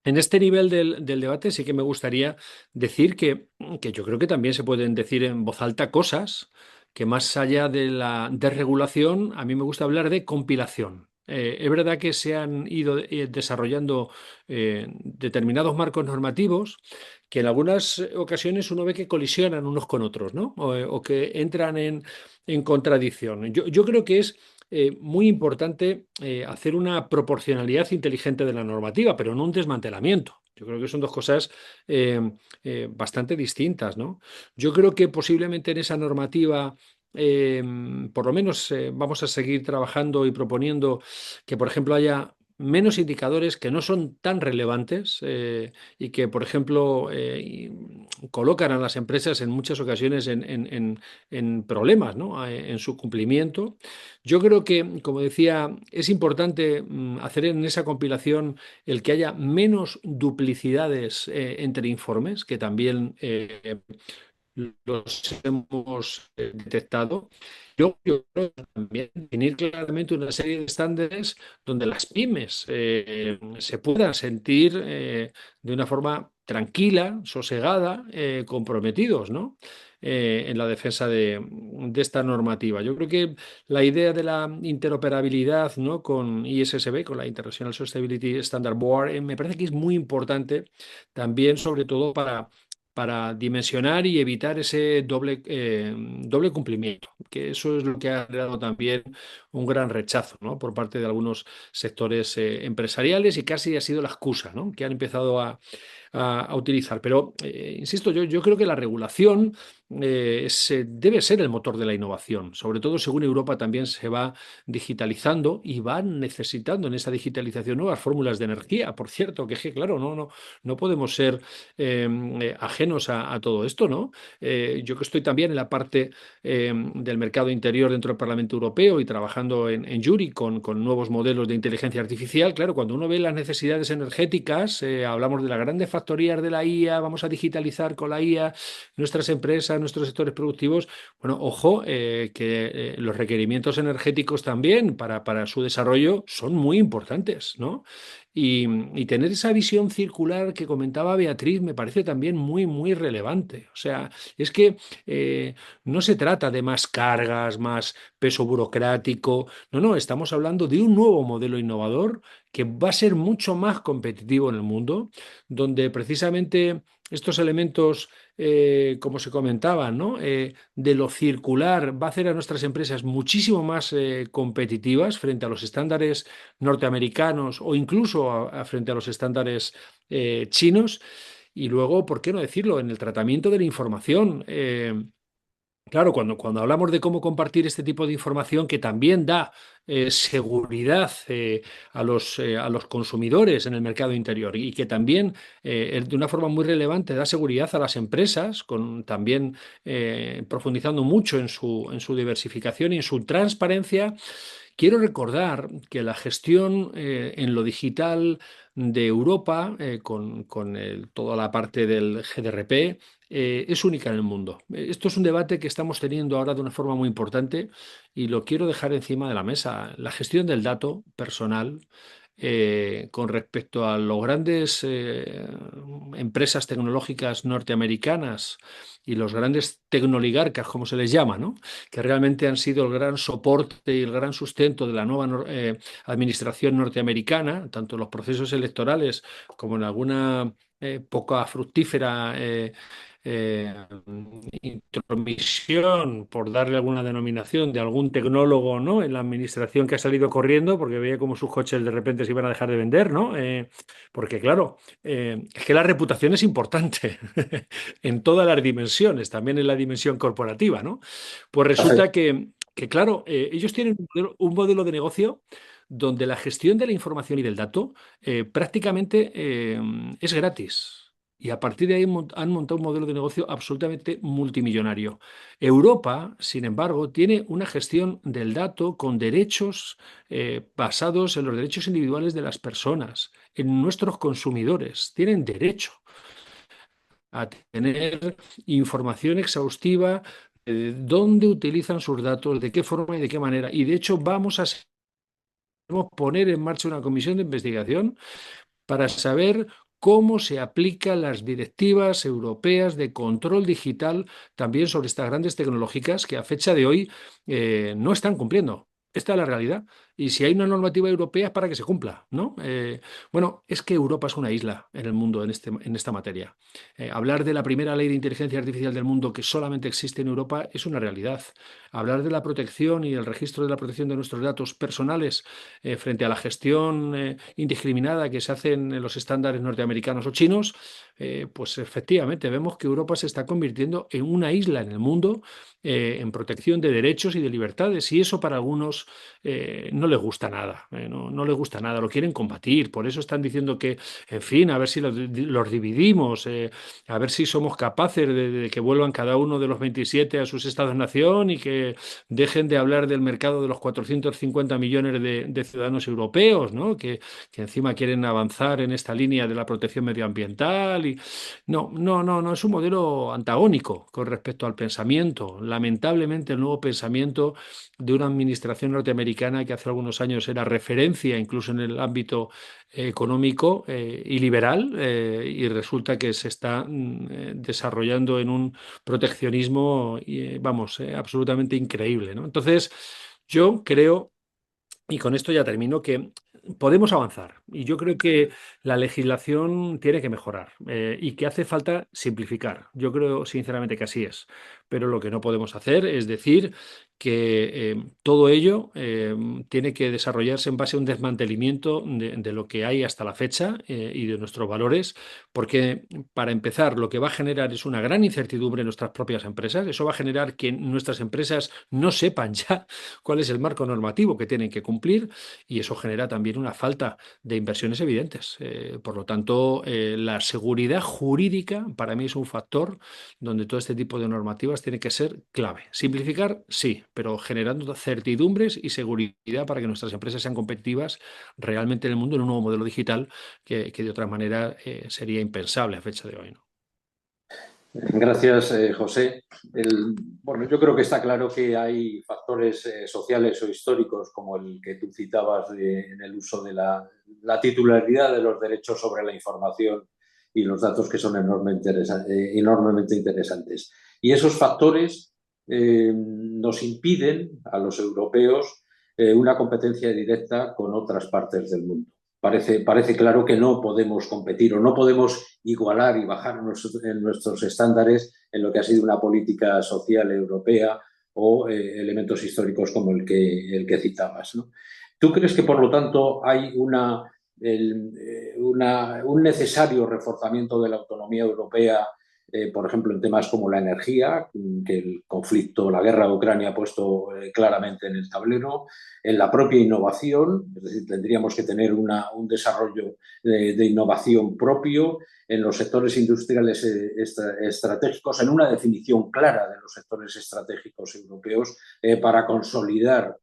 en este nivel del debate sí que me gustaría decir que yo creo que también se pueden decir en voz alta cosas que, más allá de la desregulación, a mí me gusta hablar de compilación. Es verdad que se han ido desarrollando determinados marcos normativos que en algunas ocasiones uno ve que colisionan unos con otros, ¿no? O que entran en contradicción. Yo creo que es muy importante hacer una proporcionalidad inteligente de la normativa, pero no un desmantelamiento. Yo creo que son dos cosas eh, bastante distintas, ¿no? Yo creo que posiblemente en esa normativa, eh, por lo menos vamos a seguir trabajando y proponiendo que, por ejemplo, haya menos indicadores que no son tan relevantes y que, por ejemplo, colocan a las empresas en muchas ocasiones en problemas, ¿no? En su cumplimiento. Yo creo que, como decía, es importante hacer en esa compilación el que haya menos duplicidades entre informes, que también los hemos detectado. Yo creo que también definir claramente una serie de estándares donde las pymes se puedan sentir de una forma tranquila, sosegada, comprometidos, ¿no? En la defensa de esta normativa. Yo creo que la idea de la interoperabilidad, ¿no? Con ISSB, con la International Sustainability Standard Board, me parece que es muy importante también, sobre todo para dimensionar y evitar ese doble cumplimiento, que eso es lo que ha dado también un gran rechazo, ¿no? Por parte de algunos sectores empresariales y casi ha sido la excusa, ¿no? Que han empezado a utilizar. Pero, insisto, yo creo que la regulación debe ser el motor de la innovación, sobre todo según Europa también se va digitalizando y van necesitando en esa digitalización nuevas fórmulas de energía. Por cierto, que claro, no podemos ser ajenos a todo esto, ¿no? Yo que estoy también en la parte del mercado interior dentro del Parlamento Europeo y trabajando en Juri con nuevos modelos de inteligencia artificial, claro, cuando uno ve las necesidades energéticas, hablamos de las grandes factorías de la IA, vamos a digitalizar con la IA nuestras empresas, nuestros sectores productivos. Bueno, ojo, que los requerimientos energéticos también para su desarrollo son muy importantes, ¿no? Y tener esa visión circular que comentaba Beatriz me parece también muy relevante. O sea, es que no se trata de más cargas, más peso burocrático. No, estamos hablando de un nuevo modelo innovador que va a ser mucho más competitivo en el mundo, donde precisamente estos elementos, como se comentaba, ¿no? De lo circular va a hacer a nuestras empresas muchísimo más competitivas frente a los estándares norteamericanos o incluso frente a los estándares chinos. Y luego, ¿por qué no decirlo? En el tratamiento de la información. Claro, cuando hablamos de cómo compartir este tipo de información que también da seguridad a los consumidores en el mercado interior y que también de una forma muy relevante da seguridad a las empresas, también profundizando mucho en su diversificación y en su transparencia. Quiero recordar que la gestión en lo digital de Europa, con toda la parte del GDRP, es única en el mundo. Esto es un debate que estamos teniendo ahora de una forma muy importante y lo quiero dejar encima de la mesa. La gestión del dato personal con respecto a las grandes empresas tecnológicas norteamericanas y los grandes tecnoligarcas, como se les llama, ¿no? Que realmente han sido el gran soporte y el gran sustento de la nueva administración norteamericana, tanto en los procesos electorales como en alguna poca fructífera intromisión, por darle alguna denominación, de algún tecnólogo, ¿no?, en la administración que ha salido corriendo porque veía como sus coches de repente se iban a dejar de vender, ¿no? Porque claro, es que la reputación es importante en todas las dimensiones, también en la dimensión corporativa, ¿no? Pues resulta que claro, ellos tienen un modelo de negocio donde la gestión de la información y del dato prácticamente es gratis. Y a partir de ahí han montado un modelo de negocio absolutamente multimillonario. Europa, sin embargo, tiene una gestión del dato con derechos basados en los derechos individuales de las personas, en nuestros consumidores. Tienen derecho a tener información exhaustiva de dónde utilizan sus datos, de qué forma y de qué manera. Y de hecho vamos a poner en marcha una comisión de investigación para saber cómo se aplican las directivas europeas de control digital también sobre estas grandes tecnológicas que a fecha de hoy no están cumpliendo. Esta es la realidad. Y si hay una normativa europea es para que se cumpla, ¿no? Bueno, es que Europa es una isla en el mundo en esta materia. Hablar de la primera ley de inteligencia artificial del mundo que solamente existe en Europa es una realidad. Hablar de la protección y el registro de la protección de nuestros datos personales frente a la gestión indiscriminada que se hacen en los estándares norteamericanos o chinos, pues efectivamente vemos que Europa se está convirtiendo en una isla en el mundo en protección de derechos y de libertades, y eso para algunos no les gusta nada, no les gusta nada, lo quieren combatir, por eso están diciendo que, en fin, a ver si los dividimos, a ver si somos capaces de que vuelvan cada uno de los 27 a sus estados-nación y que dejen de hablar del mercado de los 450 millones de ciudadanos europeos, ¿no? Que encima quieren avanzar en esta línea de la protección medioambiental. Y no, es un modelo antagónico con respecto al pensamiento. Lamentablemente, el nuevo pensamiento de una administración norteamericana que hace algunos años era referencia incluso en el ámbito económico y liberal, y resulta que se está desarrollando en un proteccionismo, vamos, absolutamente increíble, ¿no? Entonces, yo creo, y con esto ya termino, que podemos avanzar. Y yo creo que la legislación tiene que mejorar y que hace falta simplificar. Yo creo sinceramente que así es. Pero lo que no podemos hacer es decir que todo ello tiene que desarrollarse en base a un desmantelamiento de lo que hay hasta la fecha y de nuestros valores, porque para empezar lo que va a generar es una gran incertidumbre en nuestras propias empresas. Eso va a generar que nuestras empresas no sepan ya cuál es el marco normativo que tienen que cumplir, y eso genera también una falta de inversiones evidentes. Por lo tanto, la seguridad jurídica para mí es un factor donde todo este tipo de normativas tiene que ser clave. Simplificar, sí, pero generando certidumbres y seguridad para que nuestras empresas sean competitivas realmente en el mundo en un nuevo modelo digital que de otra manera sería impensable a fecha de hoy, ¿no? Gracias, José. Bueno, yo creo que está claro que hay factores sociales o históricos, como el que tú citabas en el uso de la titularidad de los derechos sobre la información y los datos, que son enormemente interesantes. Y esos factores nos impiden a los europeos una competencia directa con otras partes del mundo. Parece claro que no podemos competir o no podemos igualar y bajar en nuestros estándares en lo que ha sido una política social europea o elementos históricos como el que citabas, ¿no? ¿Tú crees que, por lo tanto, hay un necesario reforzamiento de la autonomía europea, por ejemplo, en temas como la energía, que el conflicto, la guerra de Ucrania ha puesto claramente en el tablero, en la propia innovación? Es decir, tendríamos que tener un desarrollo de innovación propio en los sectores industriales estratégicos, en una definición clara de los sectores estratégicos europeos para consolidar,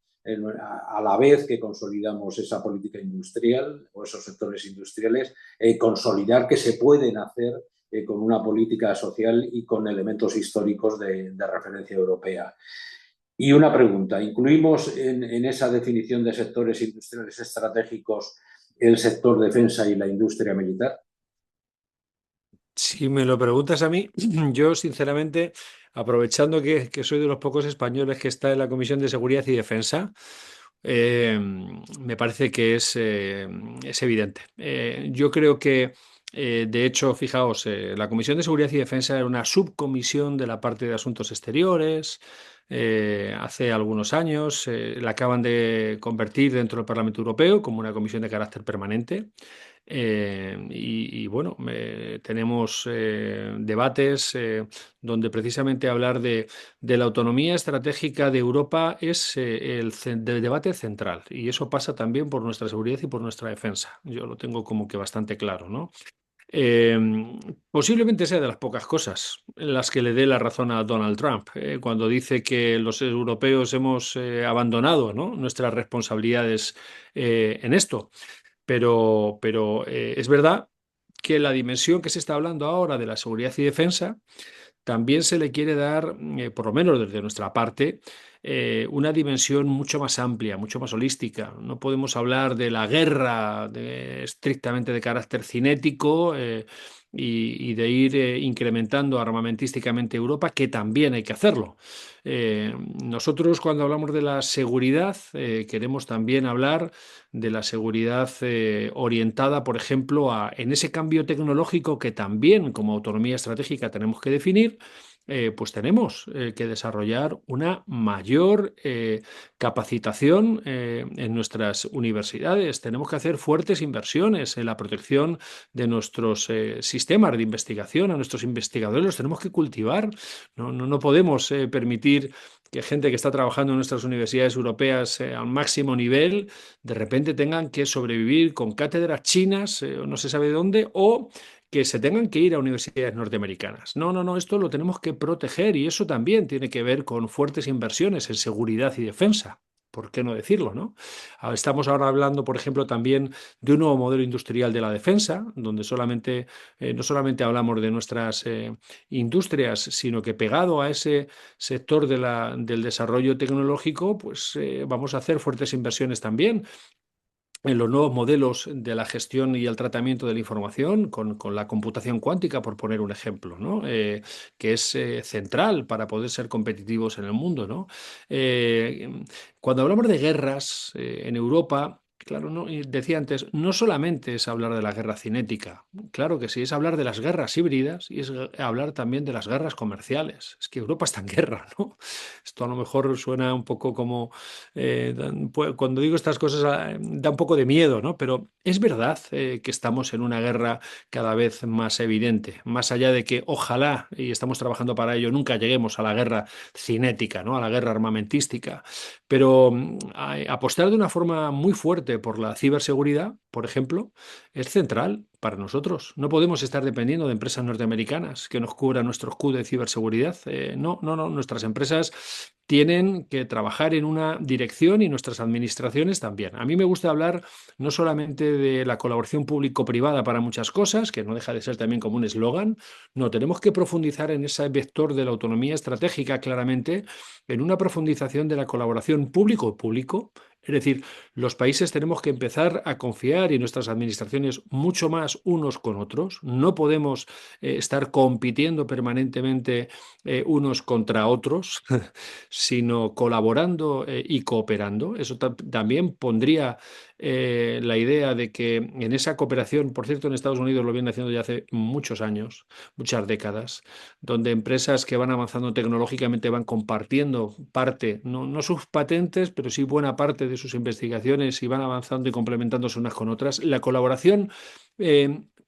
a la vez que consolidamos esa política industrial o esos sectores industriales, consolidar que se pueden hacer con una política social y con elementos históricos de referencia europea. Y una pregunta, ¿incluimos en esa definición de sectores industriales estratégicos el sector defensa y la industria militar? Si me lo preguntas a mí, yo sinceramente, aprovechando que soy de los pocos españoles que está en la Comisión de Seguridad y Defensa, me parece que es evidente. Yo creo que De hecho, fijaos, la Comisión de Seguridad y Defensa era una subcomisión de la parte de Asuntos Exteriores. Hace algunos años la acaban de convertir dentro del Parlamento Europeo como una comisión de carácter permanente. Bueno, tenemos debates donde precisamente hablar de la autonomía estratégica de Europa es el debate central, y eso pasa también por nuestra seguridad y por nuestra defensa. Yo lo tengo como que bastante claro, ¿no? Eh, Posiblemente sea de las pocas cosas en las que le dé la razón a Donald Trump, cuando dice que los europeos hemos abandonado, ¿no?, nuestras responsabilidades en esto. Pero es verdad que la dimensión que se está hablando ahora de la seguridad y defensa también se le quiere dar, por lo menos desde nuestra parte, una dimensión mucho más amplia, mucho más holística. No podemos hablar de la guerra estrictamente de carácter cinético, y de ir incrementando armamentísticamente Europa, que también hay que hacerlo. Nosotros, cuando hablamos de la seguridad, queremos también hablar de la seguridad orientada, por ejemplo, en ese cambio tecnológico que también, como autonomía estratégica, tenemos que definir. Pues tenemos que desarrollar una mayor capacitación en nuestras universidades. Tenemos que hacer fuertes inversiones en la protección de nuestros sistemas de investigación. A nuestros investigadores los tenemos que cultivar. No podemos permitir que gente que está trabajando en nuestras universidades europeas al máximo nivel de repente tengan que sobrevivir con cátedras chinas, no se sabe de dónde, o que se tengan que ir a universidades norteamericanas. No, esto lo tenemos que proteger, y eso también tiene que ver con fuertes inversiones en seguridad y defensa. ¿Por qué no decirlo, no? Estamos ahora hablando, por ejemplo, también de un nuevo modelo industrial de la defensa, donde no solamente hablamos de nuestras industrias, sino que pegado a ese sector del desarrollo tecnológico, pues vamos a hacer fuertes inversiones también en los nuevos modelos de la gestión y el tratamiento de la información, con la computación cuántica, por poner un ejemplo, ¿no? Que es central para poder ser competitivos en el mundo, ¿no? Cuando hablamos de guerras en Europa, claro, no, y decía antes, no solamente es hablar de la guerra cinética, claro que sí, es hablar de las guerras híbridas, y es hablar también de las guerras comerciales. Es que Europa está en guerra, ¿no? Esto a lo mejor suena un poco como cuando digo estas cosas da un poco de miedo, ¿no? Pero es verdad que estamos en una guerra cada vez más evidente, más allá de que ojalá, y estamos trabajando para ello, nunca lleguemos a la guerra cinética, ¿no?, a la guerra armamentística. Pero apostar de una forma muy fuerte por la ciberseguridad, por ejemplo, es central para nosotros. No podemos estar dependiendo de empresas norteamericanas que nos cubran nuestro escudo de ciberseguridad. No. Nuestras empresas tienen que trabajar en una dirección, y nuestras administraciones también. A mí me gusta hablar no solamente de la colaboración público-privada para muchas cosas, que no deja de ser también como un eslogan. No, tenemos que profundizar en ese vector de la autonomía estratégica, claramente, en una profundización de la colaboración público-público. Es decir, los países tenemos que empezar a confiar, y nuestras administraciones mucho más, unos con otros. No podemos estar compitiendo permanentemente unos contra otros, sino colaborando y cooperando. Eso también pondría la idea de que en esa cooperación, por cierto, en Estados Unidos lo vienen haciendo ya hace muchos años, muchas décadas, donde empresas que van avanzando tecnológicamente van compartiendo parte, no sus patentes, pero sí buena parte de sus investigaciones, y van avanzando y complementándose unas con otras. La colaboración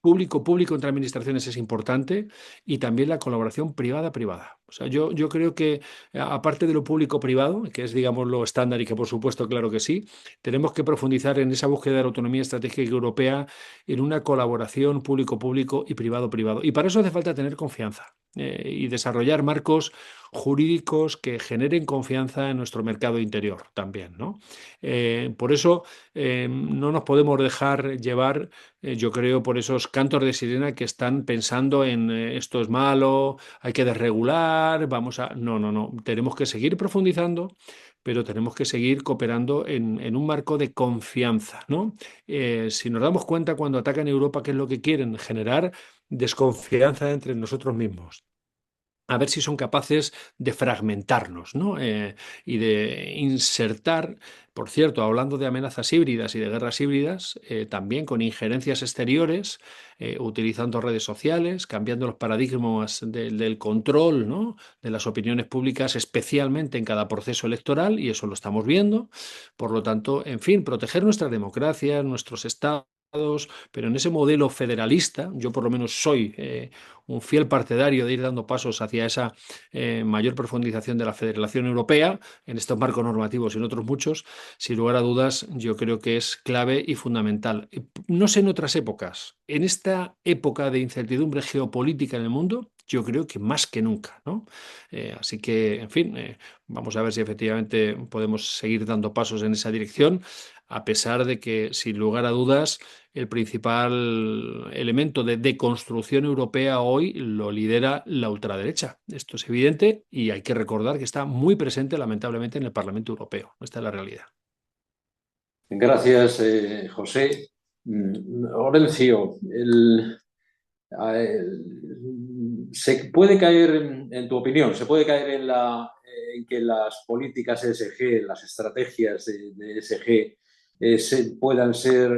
público-público entre administraciones es importante, y también la colaboración privada-privada. O sea, yo creo que, aparte de lo público-privado, que es, digamos, lo estándar, y que por supuesto, claro que sí, tenemos que profundizar en esa búsqueda de la autonomía estratégica europea, en una colaboración público-público y privado-privado. Y para eso hace falta tener confianza y desarrollar marcos jurídicos que generen confianza en nuestro mercado interior también, ¿no? Por eso no nos podemos dejar llevar, yo creo, por esos cantos de sirena que están pensando en esto es malo, hay que desregular, vamos a... No. Tenemos que seguir profundizando, pero tenemos que seguir cooperando en un marco de confianza, ¿no? Si nos damos cuenta cuando atacan Europa, ¿qué es lo que quieren? Generar desconfianza entre nosotros mismos. a ver si son capaces de fragmentarnos, ¿no? Y de insertar, por cierto, hablando de amenazas híbridas y de guerras híbridas, también con injerencias exteriores, utilizando redes sociales, cambiando los paradigmas del control, ¿no? De las opiniones públicas, especialmente en cada proceso electoral, y eso lo estamos viendo. Por lo tanto, en fin, proteger nuestra democracia, nuestros estados, pero en ese modelo federalista, yo por lo menos soy un fiel partidario de ir dando pasos hacia esa mayor profundización de la Federación Europea, en estos marcos normativos y en otros muchos. Sin lugar a dudas, yo creo que es clave y fundamental. No sé en otras épocas, en esta época de incertidumbre geopolítica en el mundo, yo creo que más que nunca, ¿no? Así que, en fin, vamos a ver si efectivamente podemos seguir dando pasos en esa dirección, a pesar de que, sin lugar a dudas, el principal elemento de deconstrucción europea hoy lo lidera la ultraderecha. Esto es evidente y hay que recordar que está muy presente, lamentablemente, en el Parlamento Europeo. Esta es la realidad. Gracias, José. Horencio, se puede caer, en tu opinión, se puede caer en que las políticas ESG, las estrategias de ESG, puedan ser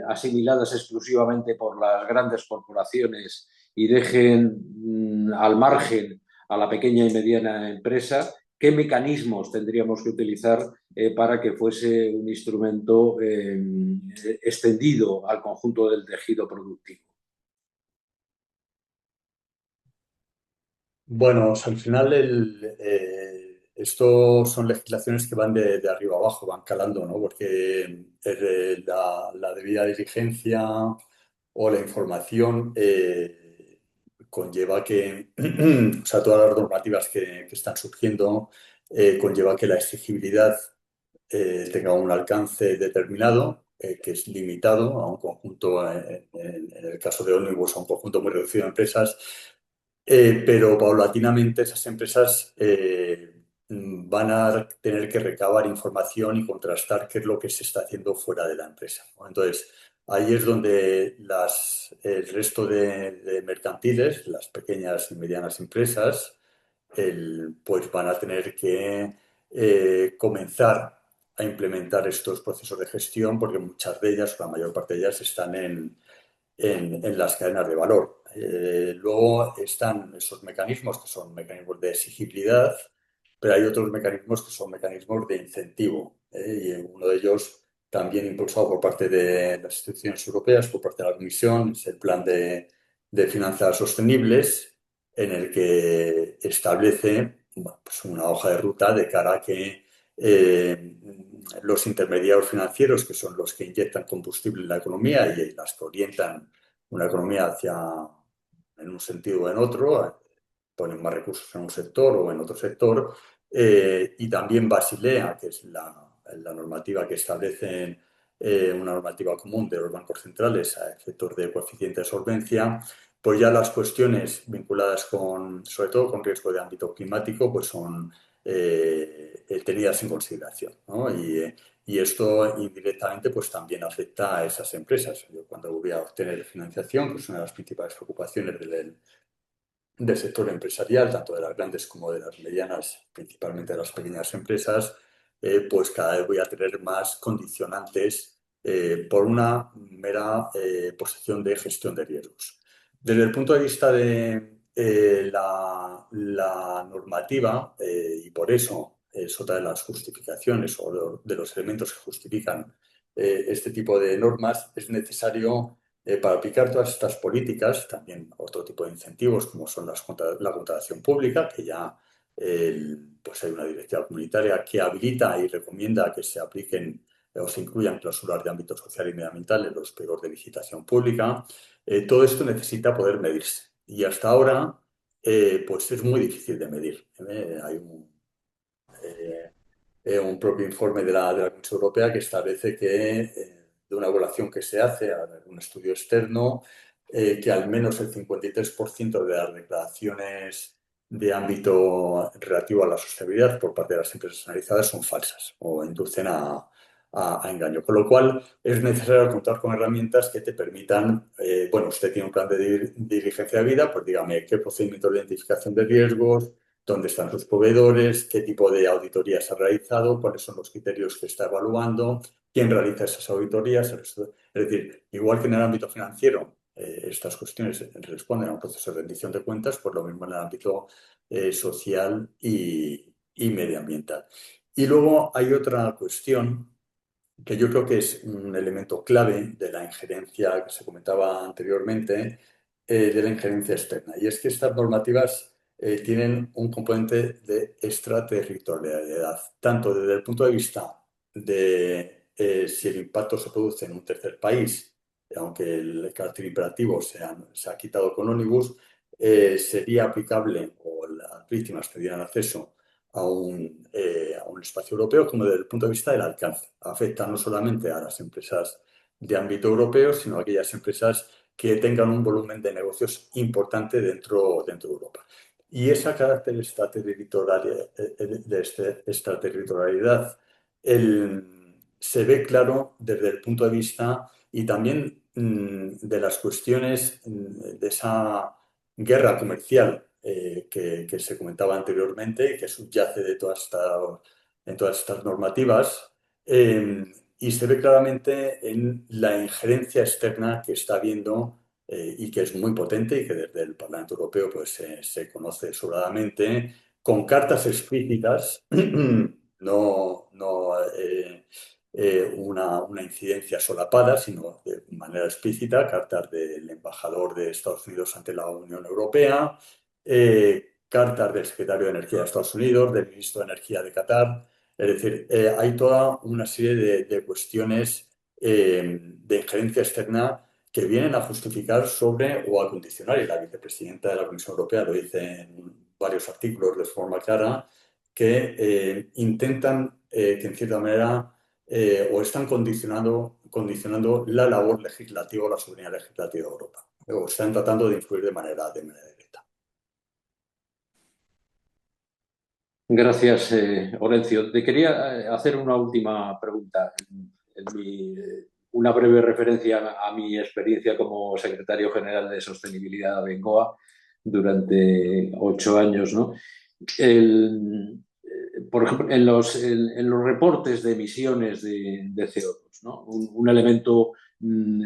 asimiladas exclusivamente por las grandes corporaciones y dejen al margen a la pequeña y mediana empresa. ¿Qué mecanismos tendríamos que utilizar para que fuese un instrumento extendido al conjunto del tejido productivo? Bueno, o sea, al final esto son legislaciones que van de arriba abajo, van calando, ¿no? Porque la debida diligencia o la información conlleva que, o sea, todas las normativas que están surgiendo conlleva que la exigibilidad tenga un alcance determinado, que es limitado a un conjunto, en el caso de Omnibus, a un conjunto muy reducido de empresas, pero paulatinamente esas empresas van a tener que recabar información y contrastar qué es lo que se está haciendo fuera de la empresa, ¿no? Entonces, ahí es donde el resto de mercantiles, las pequeñas y medianas empresas, pues van a tener que comenzar a implementar estos procesos de gestión porque muchas de ellas, la mayor parte de ellas, están en las cadenas de valor. Luego están esos mecanismos que son mecanismos de exigibilidad, pero hay otros mecanismos que son mecanismos de incentivo. Y uno de ellos, también impulsado por parte de las instituciones europeas, por parte de la Comisión, es el Plan de Finanzas Sostenibles, en el que establece, bueno, pues una hoja de ruta de cara a que los intermediarios financieros, que son los que inyectan combustible en la economía y las que orientan una economía en un sentido o en otro, ponen más recursos en un sector o en otro sector, y también Basilea, que es la normativa que establece una normativa común de los bancos centrales a efectos de coeficiente de solvencia, pues ya las cuestiones vinculadas sobre todo con riesgo de ámbito climático, pues son tenidas en consideración, ¿no? Y esto indirectamente pues también afecta a esas empresas. Yo cuando voy a obtener financiación, que es una de las principales preocupaciones del sector empresarial, tanto de las grandes como de las medianas, principalmente de las pequeñas empresas, pues cada vez voy a tener más condicionantes por una mera posición de gestión de riesgos. Desde el punto de vista de la normativa, y por eso es otra de las justificaciones o de los elementos que justifican este tipo de normas, es necesario para aplicar todas estas políticas, también otro tipo de incentivos como son la contratación pública, que ya pues hay una directiva comunitaria que habilita y recomienda que se apliquen o se incluyan cláusulas de ámbito social y medioambiental en los pliegos de licitación pública. Todo esto necesita poder medirse y hasta ahora pues es muy difícil de medir. Hay un propio informe de la Comisión Europea que establece que de una evaluación que se hace a un estudio externo, que al menos el 53% de las declaraciones de ámbito relativo a la sostenibilidad por parte de las empresas analizadas son falsas o inducen a a engaño. Con lo cual es necesario contar con herramientas que te permitan, bueno, usted tiene un plan de diligencia de vida, pues dígame qué procedimiento de identificación de riesgos, dónde están sus proveedores, qué tipo de auditorías ha realizado, cuáles son los criterios que está evaluando, quién realiza esas auditorías. Es decir, igual que en el ámbito financiero, estas cuestiones responden a un proceso de rendición de cuentas, pues lo mismo en el ámbito social y medioambiental. Y luego hay otra cuestión que yo creo que es un elemento clave de la injerencia que se comentaba anteriormente, de la injerencia externa. Y es que estas normativas tienen un componente de extraterritorialidad, tanto desde el punto de vista de si el impacto se produce en un tercer país, aunque el carácter imperativo se ha quitado con Omnibus, sería aplicable o las víctimas tendrían acceso a un espacio europeo, como desde el punto de vista del alcance. Afecta no solamente a las empresas de ámbito europeo, sino a aquellas empresas que tengan un volumen de negocios importante dentro de Europa. Y ese carácter de extraterritorialidad se ve claro desde el punto de vista y también de las cuestiones de esa guerra comercial que se comentaba anteriormente, que subyace en todas estas normativas, y se ve claramente en la injerencia externa que está habiendo y que es muy potente y que desde el Parlamento Europeo pues, se conoce sobradamente, con cartas explícitas, no una incidencia solapada, sino de manera explícita, cartas del embajador de Estados Unidos ante la Unión Europea, cartas del secretario de Energía de Estados Unidos, del ministro de Energía de Qatar. Es decir, hay toda una serie de cuestiones de injerencia externa que vienen a justificar sobre o a condicionar, y la vicepresidenta de la Comisión Europea lo dice en varios artículos de forma clara, que intentan que en cierta manera o están condicionando la labor legislativa o la soberanía legislativa de Europa. O están tratando de influir de manera directa. Gracias, Horencio. Te quería hacer una última pregunta. Una breve referencia a mi experiencia como secretario general de Sostenibilidad de Bengoa durante 8 años, ¿no? Por ejemplo, en los reportes de emisiones de CO2, ¿no? Un elemento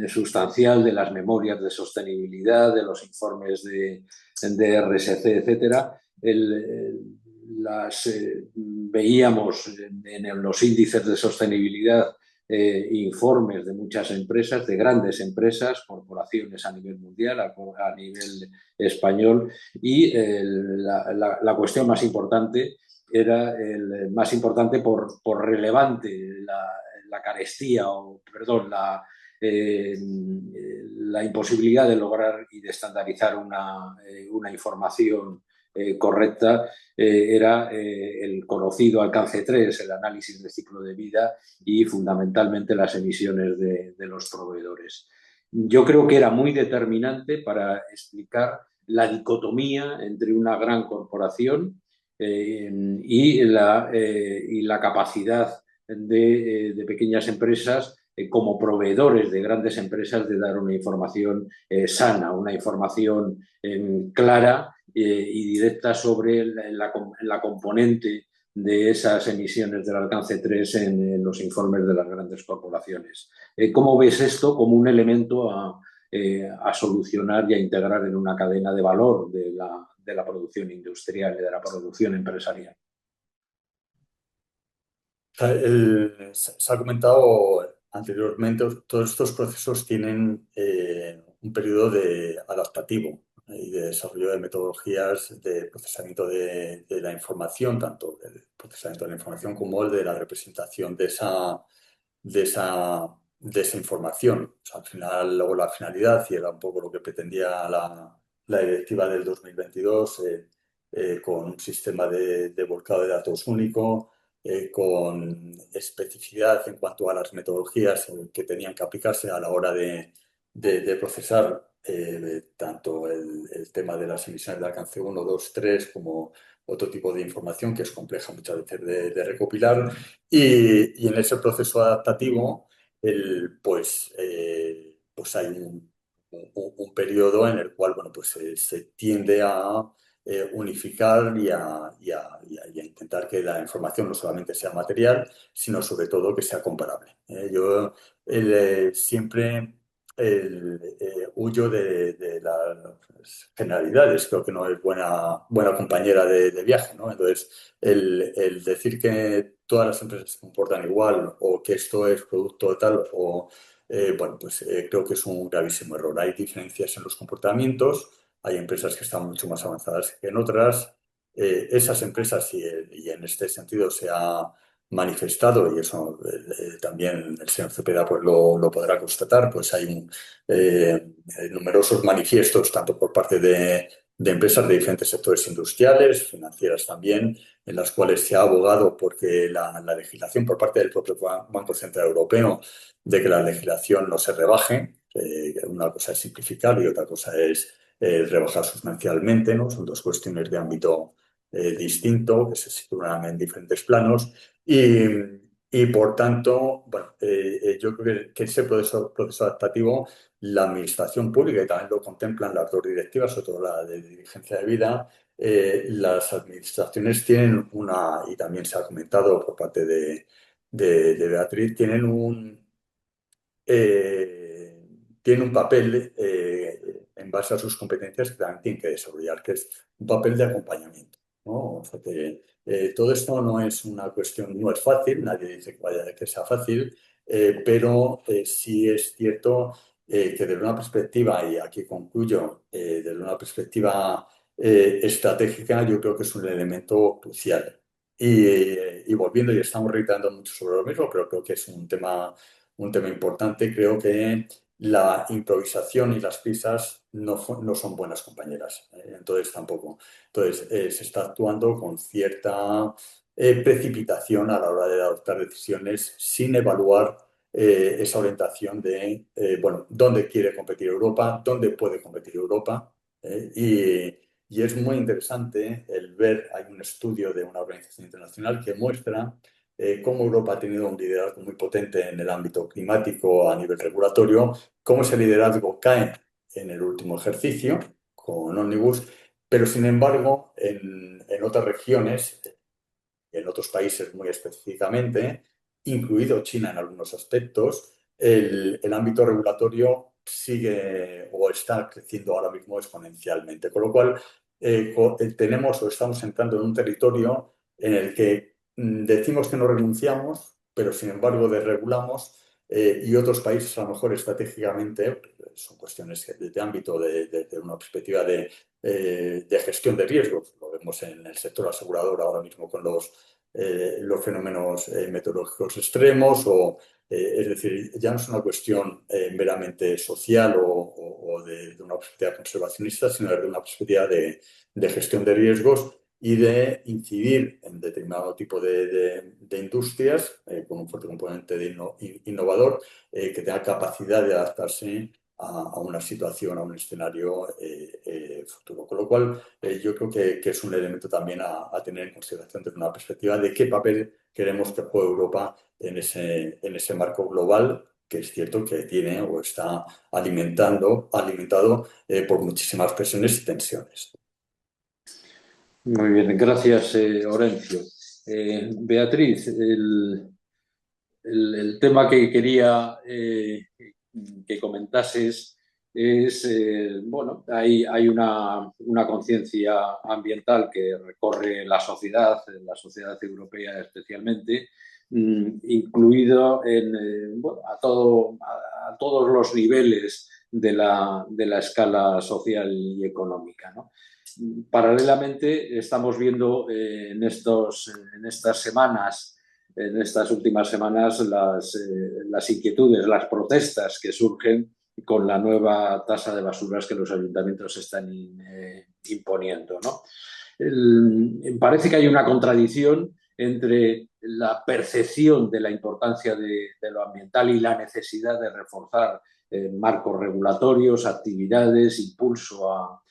sustancial de las memorias de sostenibilidad, de los informes de RSC, etcétera, veíamos en los índices de sostenibilidad informes de muchas empresas, de grandes empresas, corporaciones a nivel mundial, a nivel español, y la cuestión más importante era más importante por relevante la carestía, o perdón, la imposibilidad de lograr y de estandarizar una información correcta, era el conocido alcance 3, el análisis de ciclo de vida y fundamentalmente las emisiones de los proveedores. Yo creo que era muy determinante para explicar la dicotomía entre una gran corporación y la capacidad de pequeñas empresas como proveedores de grandes empresas de dar una información sana, una información clara y directa sobre la componente de esas emisiones del alcance 3 en los informes de las grandes corporaciones. ¿Cómo ves esto como un elemento a solucionar y a integrar en una cadena de valor de la producción industrial y de la producción empresarial? Se ha comentado anteriormente, todos estos procesos tienen un periodo adaptativo y de desarrollo de metodologías de procesamiento de la información, tanto el procesamiento de la información como el de la representación de esa información. O sea, al final, luego la finalidad, y era un poco lo que pretendía la directiva del 2022, con un sistema de volcado de datos único, con especificidad en cuanto a las metodologías que tenían que aplicarse a la hora de procesar tanto el tema de las emisiones de alcance 1, 2, 3, como otro tipo de información que es compleja muchas veces de recopilar. Y en ese proceso adaptativo, pues hay un periodo en el cual bueno, pues, se tiende a unificar y a intentar que la información no solamente sea material, sino sobre todo que sea comparable. Yo siempre huyo de las generalidades, creo que no es buena compañera de viaje, ¿no? Entonces, el decir que todas las empresas se comportan igual o que esto es producto de tal o bueno, pues creo que es un gravísimo error. Hay diferencias en los comportamientos, hay empresas que están mucho más avanzadas que en otras. Esas empresas, y en este sentido se ha manifestado, y eso también el señor Cepeda pues, lo podrá constatar, pues hay numerosos manifiestos, tanto por parte de empresas de diferentes sectores industriales, financieras también, en las cuales se ha abogado porque la legislación por parte del propio Banco Central Europeo de que la legislación no se rebaje. Una cosa es simplificar y otra cosa es rebajar sustancialmente, ¿no? Son dos cuestiones de ámbito distinto que se sitúan en diferentes planos y por tanto, bueno, yo creo que ese proceso adaptativo, la administración pública, y también lo contemplan las dos directivas, sobre todo la de dirigencia de vida, las administraciones tienen y también se ha comentado por parte de Beatriz, tiene un papel en base a sus competencias que también tienen que desarrollar, que es un papel de acompañamiento, ¿no? O sea que todo esto no es una cuestión, no es fácil, nadie dice que sea fácil, pero sí es cierto que desde una perspectiva, y aquí concluyo, desde una perspectiva estratégica, yo creo que es un elemento crucial. Y volviendo, y estamos reiterando mucho sobre lo mismo, pero creo que es un tema importante. Creo que la improvisación y las prisas no son buenas compañeras, entonces tampoco. Entonces, se está actuando con cierta precipitación a la hora de adoptar decisiones sin evaluar esa orientación de, bueno, dónde quiere competir Europa, dónde puede competir Europa. Y es muy interesante el ver, hay un estudio de una organización internacional que muestra cómo Europa ha tenido un liderazgo muy potente en el ámbito climático a nivel regulatorio, cómo ese liderazgo cae en el último ejercicio con Omnibus, pero sin embargo en otras regiones, en otros países muy específicamente, incluido China en algunos aspectos, el ámbito regulatorio sigue o está creciendo ahora mismo exponencialmente, con lo cual tenemos o estamos entrando en un territorio en el que decimos que no renunciamos, pero sin embargo desregulamos y otros países a lo mejor estratégicamente, son cuestiones de ámbito de una perspectiva de gestión de riesgos. Lo vemos en el sector asegurador ahora mismo con los fenómenos meteorológicos extremos, es decir, ya no es una cuestión meramente social o de una perspectiva conservacionista, sino de una perspectiva de gestión de riesgos y de incidir en determinado tipo de industrias con un fuerte componente innovador que tenga capacidad de adaptarse a una situación, a un escenario futuro. Con lo cual, yo creo que es un elemento también a tener en consideración desde una perspectiva de qué papel queremos que juegue Europa en ese marco global, que es cierto que tiene o está alimentado por muchísimas presiones y tensiones. Muy bien, gracias, Orencio. Beatriz, el tema que quería que comentases es, bueno, hay una conciencia ambiental que recorre la sociedad europea especialmente, incluido bueno, a todos los niveles de la escala social y económica, ¿no? Paralelamente, estamos viendo en estas semanas, en estas últimas semanas, las inquietudes, las protestas que surgen con la nueva tasa de basuras que los ayuntamientos están imponiendo, ¿no? Parece que hay una contradicción entre la percepción de la importancia de lo ambiental y la necesidad de reforzar marcos regulatorios, actividades, impulso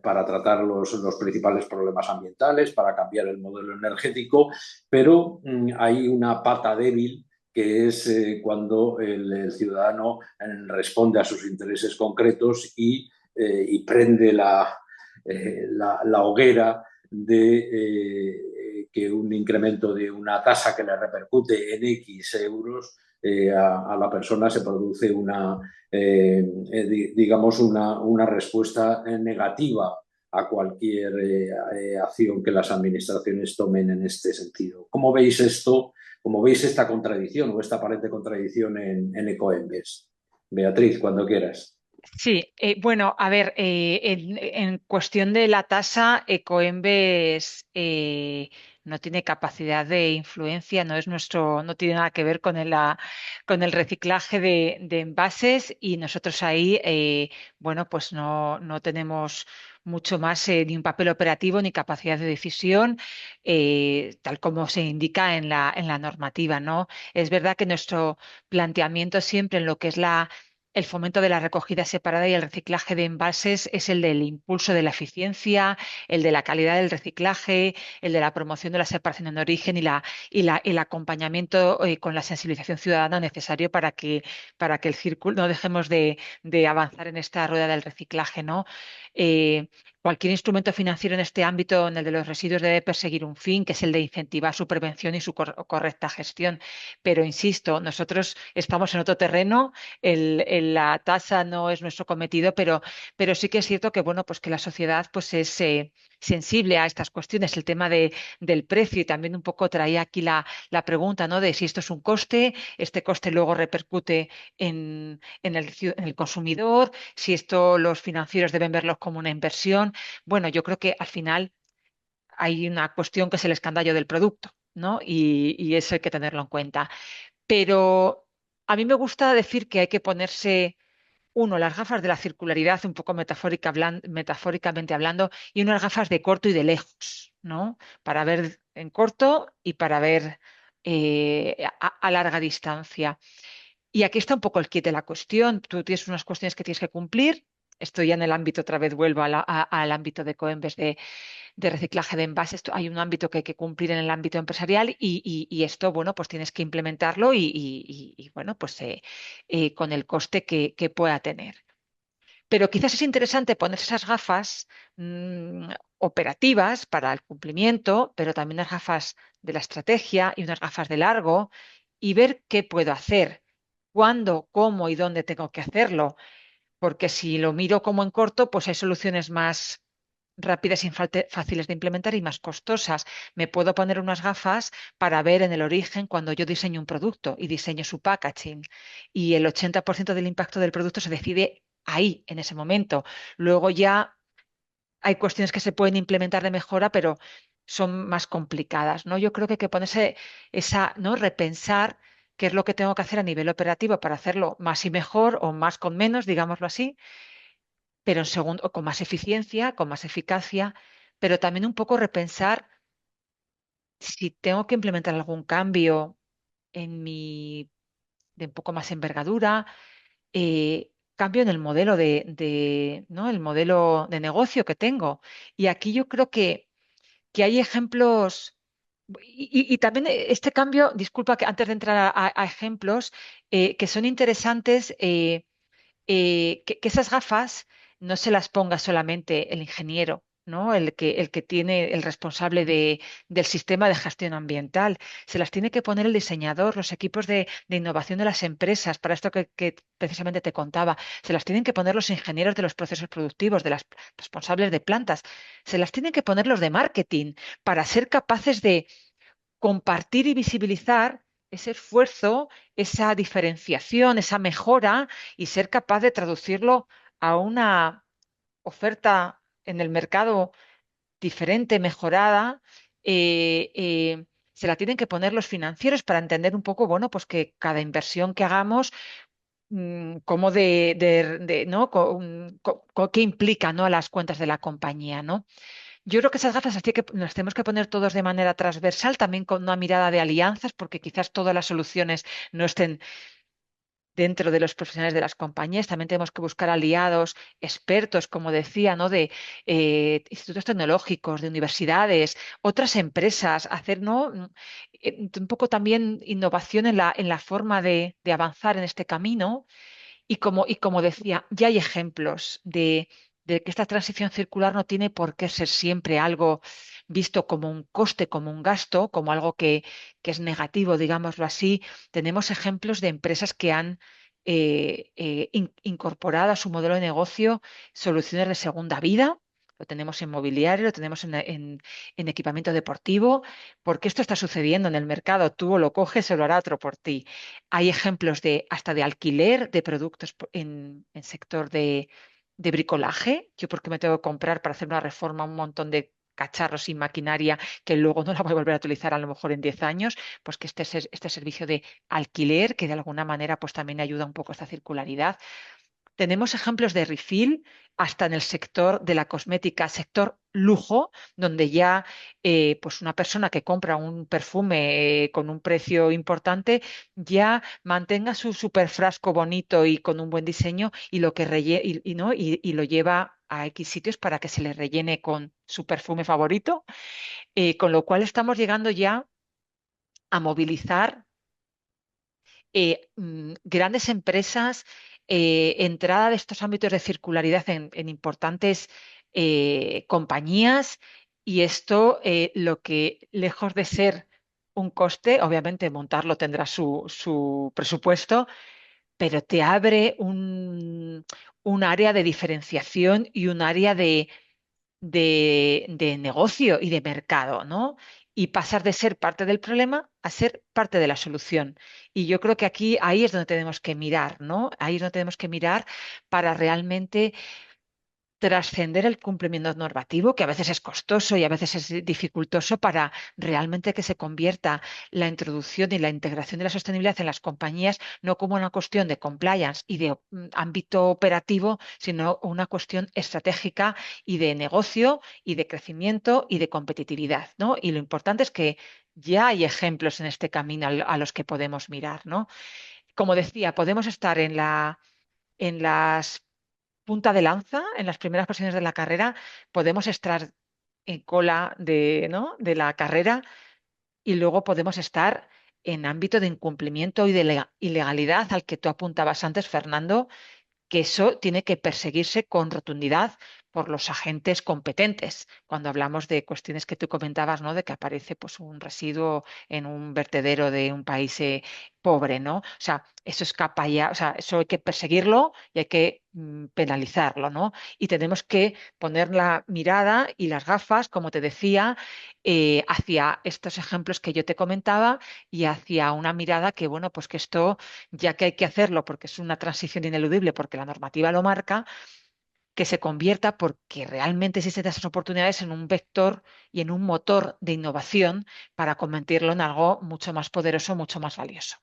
para tratar los principales problemas ambientales, para cambiar el modelo energético, pero hay una pata débil que es cuando el ciudadano responde a sus intereses concretos y prende la hoguera de que un incremento de una tasa que le repercute en X euros a la persona se produce digamos una respuesta negativa a cualquier acción que las administraciones tomen en este sentido. ¿Cómo veis esto? ¿Cómo veis esta contradicción o esta aparente contradicción en Ecoembes? Beatriz, cuando quieras. Sí, bueno, a ver, en cuestión de la tasa, Ecoembes no tiene capacidad de influencia, no tiene nada que ver con el reciclaje de envases y nosotros ahí, bueno, pues no tenemos mucho más ni un papel operativo ni capacidad de decisión, tal como se indica en la normativa, ¿no? Es verdad que nuestro planteamiento siempre en lo que es el fomento de la recogida separada y el reciclaje de envases es el del impulso de la eficiencia, el de la calidad del reciclaje, el de la promoción de la separación en origen el acompañamiento con la sensibilización ciudadana necesario para que el círculo no dejemos de avanzar en esta rueda del reciclaje, ¿no? Eh, Cualquier instrumento financiero en este ámbito, en el de los residuos, debe perseguir un fin, que es el de incentivar su prevención y su correcta gestión. Pero, insisto, nosotros estamos en otro terreno, la tasa no es nuestro cometido, pero sí que es cierto que, bueno, pues que la sociedad pues es sensible a estas cuestiones. El tema del precio y también un poco traía aquí la pregunta, ¿no? De si esto es un coste, este coste luego repercute en el consumidor, si esto los financieros deben verlos como una inversión. Bueno, yo creo que al final hay una cuestión que es el escandallo del producto, ¿no? Y eso hay que tenerlo en cuenta. Pero a mí me gusta decir que hay que ponerse, uno, las gafas de la circularidad, un poco metafóricamente hablando, y unas gafas de corto y de lejos, ¿no? Para ver en corto y para ver a larga distancia. Y aquí está un poco el quid de la cuestión. Tú tienes unas cuestiones que tienes que cumplir. Estoy ya en el ámbito, otra vez vuelvo al ámbito de Coembes de reciclaje de envases. Hay un ámbito que hay que cumplir en el ámbito empresarial y esto, bueno, pues tienes que implementarlo bueno, pues con el coste que pueda tener. Pero quizás es interesante ponerse esas gafas operativas para el cumplimiento, pero también unas gafas de la estrategia y unas gafas de largo y ver qué puedo hacer, cuándo, cómo y dónde tengo que hacerlo. Porque si lo miro como en corto, pues hay soluciones más rápidas y fáciles de implementar y más costosas. Me puedo poner unas gafas para ver en el origen cuando yo diseño un producto y diseño su packaging. Y el 80% del impacto del producto se decide ahí, en ese momento. Luego ya hay cuestiones que se pueden implementar de mejora, pero son más complicadas, ¿no? Yo creo que hay que ponerse ¿no? Repensar qué es lo que tengo que hacer a nivel operativo para hacerlo más y mejor o más con menos, digámoslo así, pero en segundo, con más eficiencia, con más eficacia, pero también un poco repensar si tengo que implementar algún cambio de un poco más envergadura, cambio en el modelo ¿no? El modelo de negocio que tengo. Y aquí yo creo que hay ejemplos. Y también este cambio, disculpa que antes de entrar a ejemplos, que son interesantes, que esas gafas no se las ponga solamente el ingeniero, ¿no? El que tiene el responsable del sistema de gestión ambiental. Se las tiene que poner el diseñador, los equipos de innovación de las empresas, para esto que precisamente te contaba. Se las tienen que poner los ingenieros de los procesos productivos, de las responsables de plantas. Se las tienen que poner los de marketing para ser capaces de compartir y visibilizar ese esfuerzo, esa diferenciación, esa mejora y ser capaz de traducirlo a una oferta en el mercado diferente, mejorada. Se la tienen que poner los financieros para entender un poco, bueno, pues que cada inversión que hagamos, cómo ¿no? Qué implica, ¿no? A las cuentas de la compañía, ¿no? Yo creo que esas gafas así que nos tenemos que poner todos de manera transversal, también con una mirada de alianzas, porque quizás todas las soluciones no estén dentro de los profesionales de las compañías. También tenemos que buscar aliados, expertos, como decía, ¿no? De institutos tecnológicos, de universidades, otras empresas, hacer, ¿no? Un poco también innovación en la forma de avanzar en este camino. Y como decía, ya hay ejemplos de que esta transición circular no tiene por qué ser siempre algo visto como un coste, como un gasto, como algo que es negativo, digámoslo así. Tenemos ejemplos de empresas que han incorporado a su modelo de negocio soluciones de segunda vida. Lo tenemos en mobiliario, lo tenemos en equipamiento deportivo, porque esto está sucediendo en el mercado. Tú o lo coges o lo hará otro por ti. Hay ejemplos de hasta de alquiler de productos en sector de bricolaje. Yo porque me tengo que comprar para hacer una reforma un montón de cacharros y maquinaria que luego no la voy a volver a utilizar a lo mejor en 10 años, pues que este servicio de alquiler que de alguna manera pues también ayuda un poco a esta circularidad. Tenemos ejemplos de refill hasta en el sector de la cosmética, sector lujo, donde ya pues una persona que compra un perfume con un precio importante ya mantenga su super frasco bonito y con un buen diseño y lo que ¿no? Y lo lleva a X sitios para que se le rellene con su perfume favorito, con lo cual estamos llegando ya a movilizar grandes empresas, entrada de estos ámbitos de circularidad en importantes compañías y esto lo que lejos de ser un coste, obviamente montarlo tendrá su presupuesto, pero te abre un área de diferenciación y un área de negocio y de mercado, ¿no? Y pasar de ser parte del problema a ser parte de la solución. Y yo creo que aquí, ahí es donde tenemos que mirar, ¿no? Ahí es donde tenemos que mirar para realmente trascender el cumplimiento normativo, que a veces es costoso y a veces es dificultoso para realmente que se convierta la introducción y la integración de la sostenibilidad en las compañías no como una cuestión de compliance y de ámbito operativo, sino una cuestión estratégica y de negocio y de crecimiento y de competitividad, ¿no? Y lo importante es que ya hay ejemplos en este camino a los que podemos mirar, ¿no? Como decía, podemos estar en las punta de lanza, en las primeras posiciones de la carrera, podemos estar en cola ¿no? de la carrera y luego podemos estar en ámbito de incumplimiento y de ilegalidad al que tú apuntabas antes, Fernando, que eso tiene que perseguirse con rotundidad por los agentes competentes. Cuando hablamos de cuestiones que tú comentabas, ¿no? De que aparece pues, un residuo en un vertedero de un país pobre, ¿no? O sea, eso escapa ya, o sea, eso hay que perseguirlo y hay que penalizarlo, ¿no? Y tenemos que poner la mirada y las gafas, como te decía, hacia estos ejemplos que yo te comentaba y hacia una mirada que, bueno, pues que esto, ya que hay que hacerlo porque es una transición ineludible, porque la normativa lo marca, que se convierta porque realmente existen esas oportunidades en un vector y en un motor de innovación para convertirlo en algo mucho más poderoso, mucho más valioso.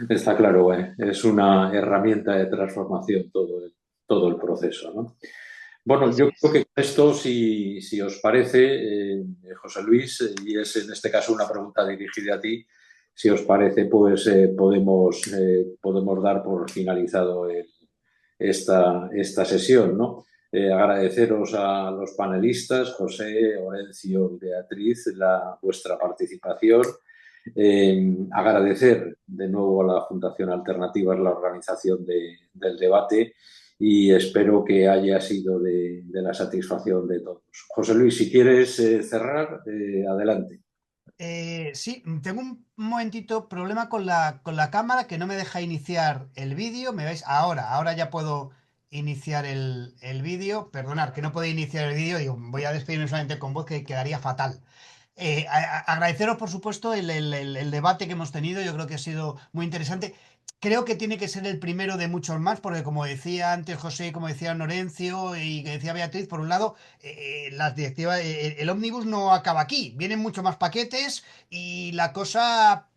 Está claro, es una herramienta de transformación todo el proceso, ¿no? Bueno, Eso yo creo es. que con esto, si os parece, José Luis, y es en este caso una pregunta dirigida a ti, si os parece, pues podemos dar por finalizado esta sesión, ¿no? Agradeceros a los panelistas, José, Orencio y Beatriz, vuestra participación. Agradecer de nuevo a la Fundación Alternativas la organización del debate y espero que haya sido de la satisfacción de todos. José Luis, si quieres cerrar, adelante. Sí, tengo un momentito problema con la cámara que no me deja iniciar el vídeo. ¿Me veis? Ahora ya puedo iniciar el vídeo. Perdonad que no puedo iniciar el vídeo. Digo, voy a despedirme solamente con voz que quedaría fatal. Agradeceros, por supuesto, el debate que hemos tenido. Yo creo que ha sido muy interesante. Creo que tiene que ser el primero de muchos más, porque como decía antes José, como decía Norencio y que decía Beatriz, por un lado, las directivas, el ómnibus no acaba aquí. Vienen muchos más paquetes y la cosa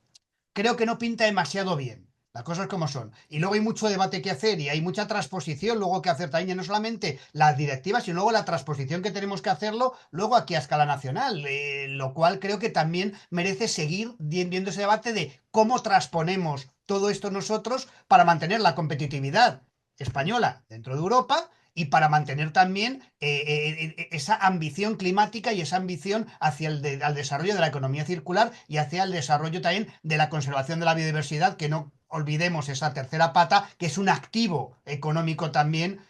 creo que no pinta demasiado bien. Las cosas como son. Y luego hay mucho debate que hacer y hay mucha transposición luego que hacer también, no solamente las directivas, sino luego la transposición que tenemos que hacerlo luego aquí a escala nacional. Lo cual creo que también merece seguir viendo ese debate de cómo transponemos todo esto nosotros para mantener la competitividad española dentro de Europa y para mantener también esa ambición climática y esa ambición hacia al desarrollo de la economía circular y hacia el desarrollo también de la conservación de la biodiversidad, que no olvidemos esa tercera pata, que es un activo económico también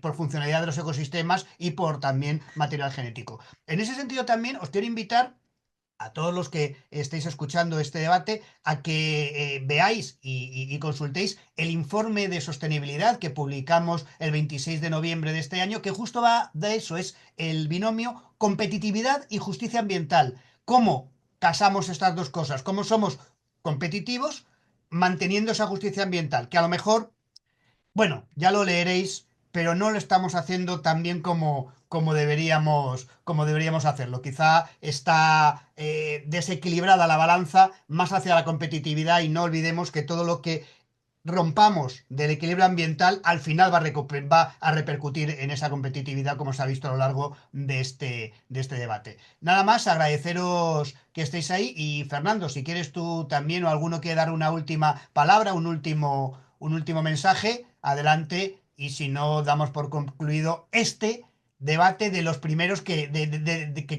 por funcionalidad de los ecosistemas y por también material genético. En ese sentido también os quiero invitar a todos los que estéis escuchando este debate a que veáis y consultéis el informe de sostenibilidad que publicamos el 26 de noviembre de este año, que justo va de eso, es el binomio competitividad y justicia ambiental. ¿Cómo casamos estas dos cosas? ¿Cómo somos competitivos manteniendo esa justicia ambiental? Que a lo mejor, bueno, ya lo leeréis, pero no lo estamos haciendo tan bien como deberíamos hacerlo. Quizá está desequilibrada la balanza más hacia la competitividad y no olvidemos que todo lo que rompamos del equilibrio ambiental al final va a repercutir en esa competitividad, como se ha visto a lo largo de este debate. Nada más, agradeceros que estéis ahí y Fernando, si quieres tú también o alguno quiere dar una última palabra, un último mensaje, adelante, y si no, damos por concluido este debate de los primeros que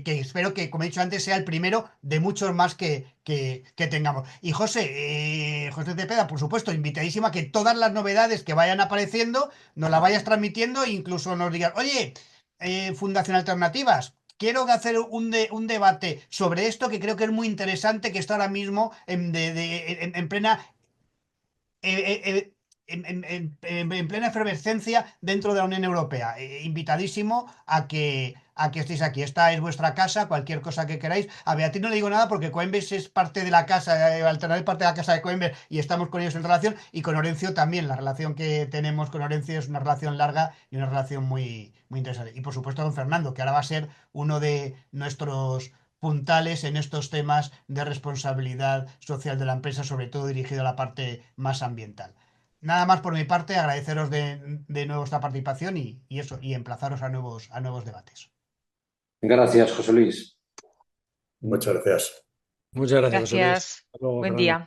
espero que, como he dicho antes, sea el primero de muchos más que tengamos. Y José Cepeda, por supuesto, invitadísimo a que todas las novedades que vayan apareciendo nos las vayas transmitiendo e incluso nos digas, oye, Fundación Alternativas, quiero hacer un debate sobre esto que creo que es muy interesante, que está ahora mismo en plena eh, eh, en plena efervescencia dentro de la Unión Europea. Invitadísimo a que estéis aquí. Esta es vuestra casa, cualquier cosa que queráis. A Beatriz no le digo nada porque Coembes es parte de la casa, Alternativa es parte de la casa de Coembes y estamos con ellos en relación. Y con Orencio también. La relación que tenemos con Orencio es una relación larga y una relación muy, muy interesante. Y por supuesto con Fernando, que ahora va a ser uno de nuestros puntales en estos temas de responsabilidad social de la empresa, sobre todo dirigido a la parte más ambiental. Nada más por mi parte, agradeceros de nuevo esta participación y eso, y emplazaros a nuevos debates. Gracias, José Luis. Muchas gracias. Muchas gracias, José Luis. Gracias. Hasta luego, Buen Fernando. día.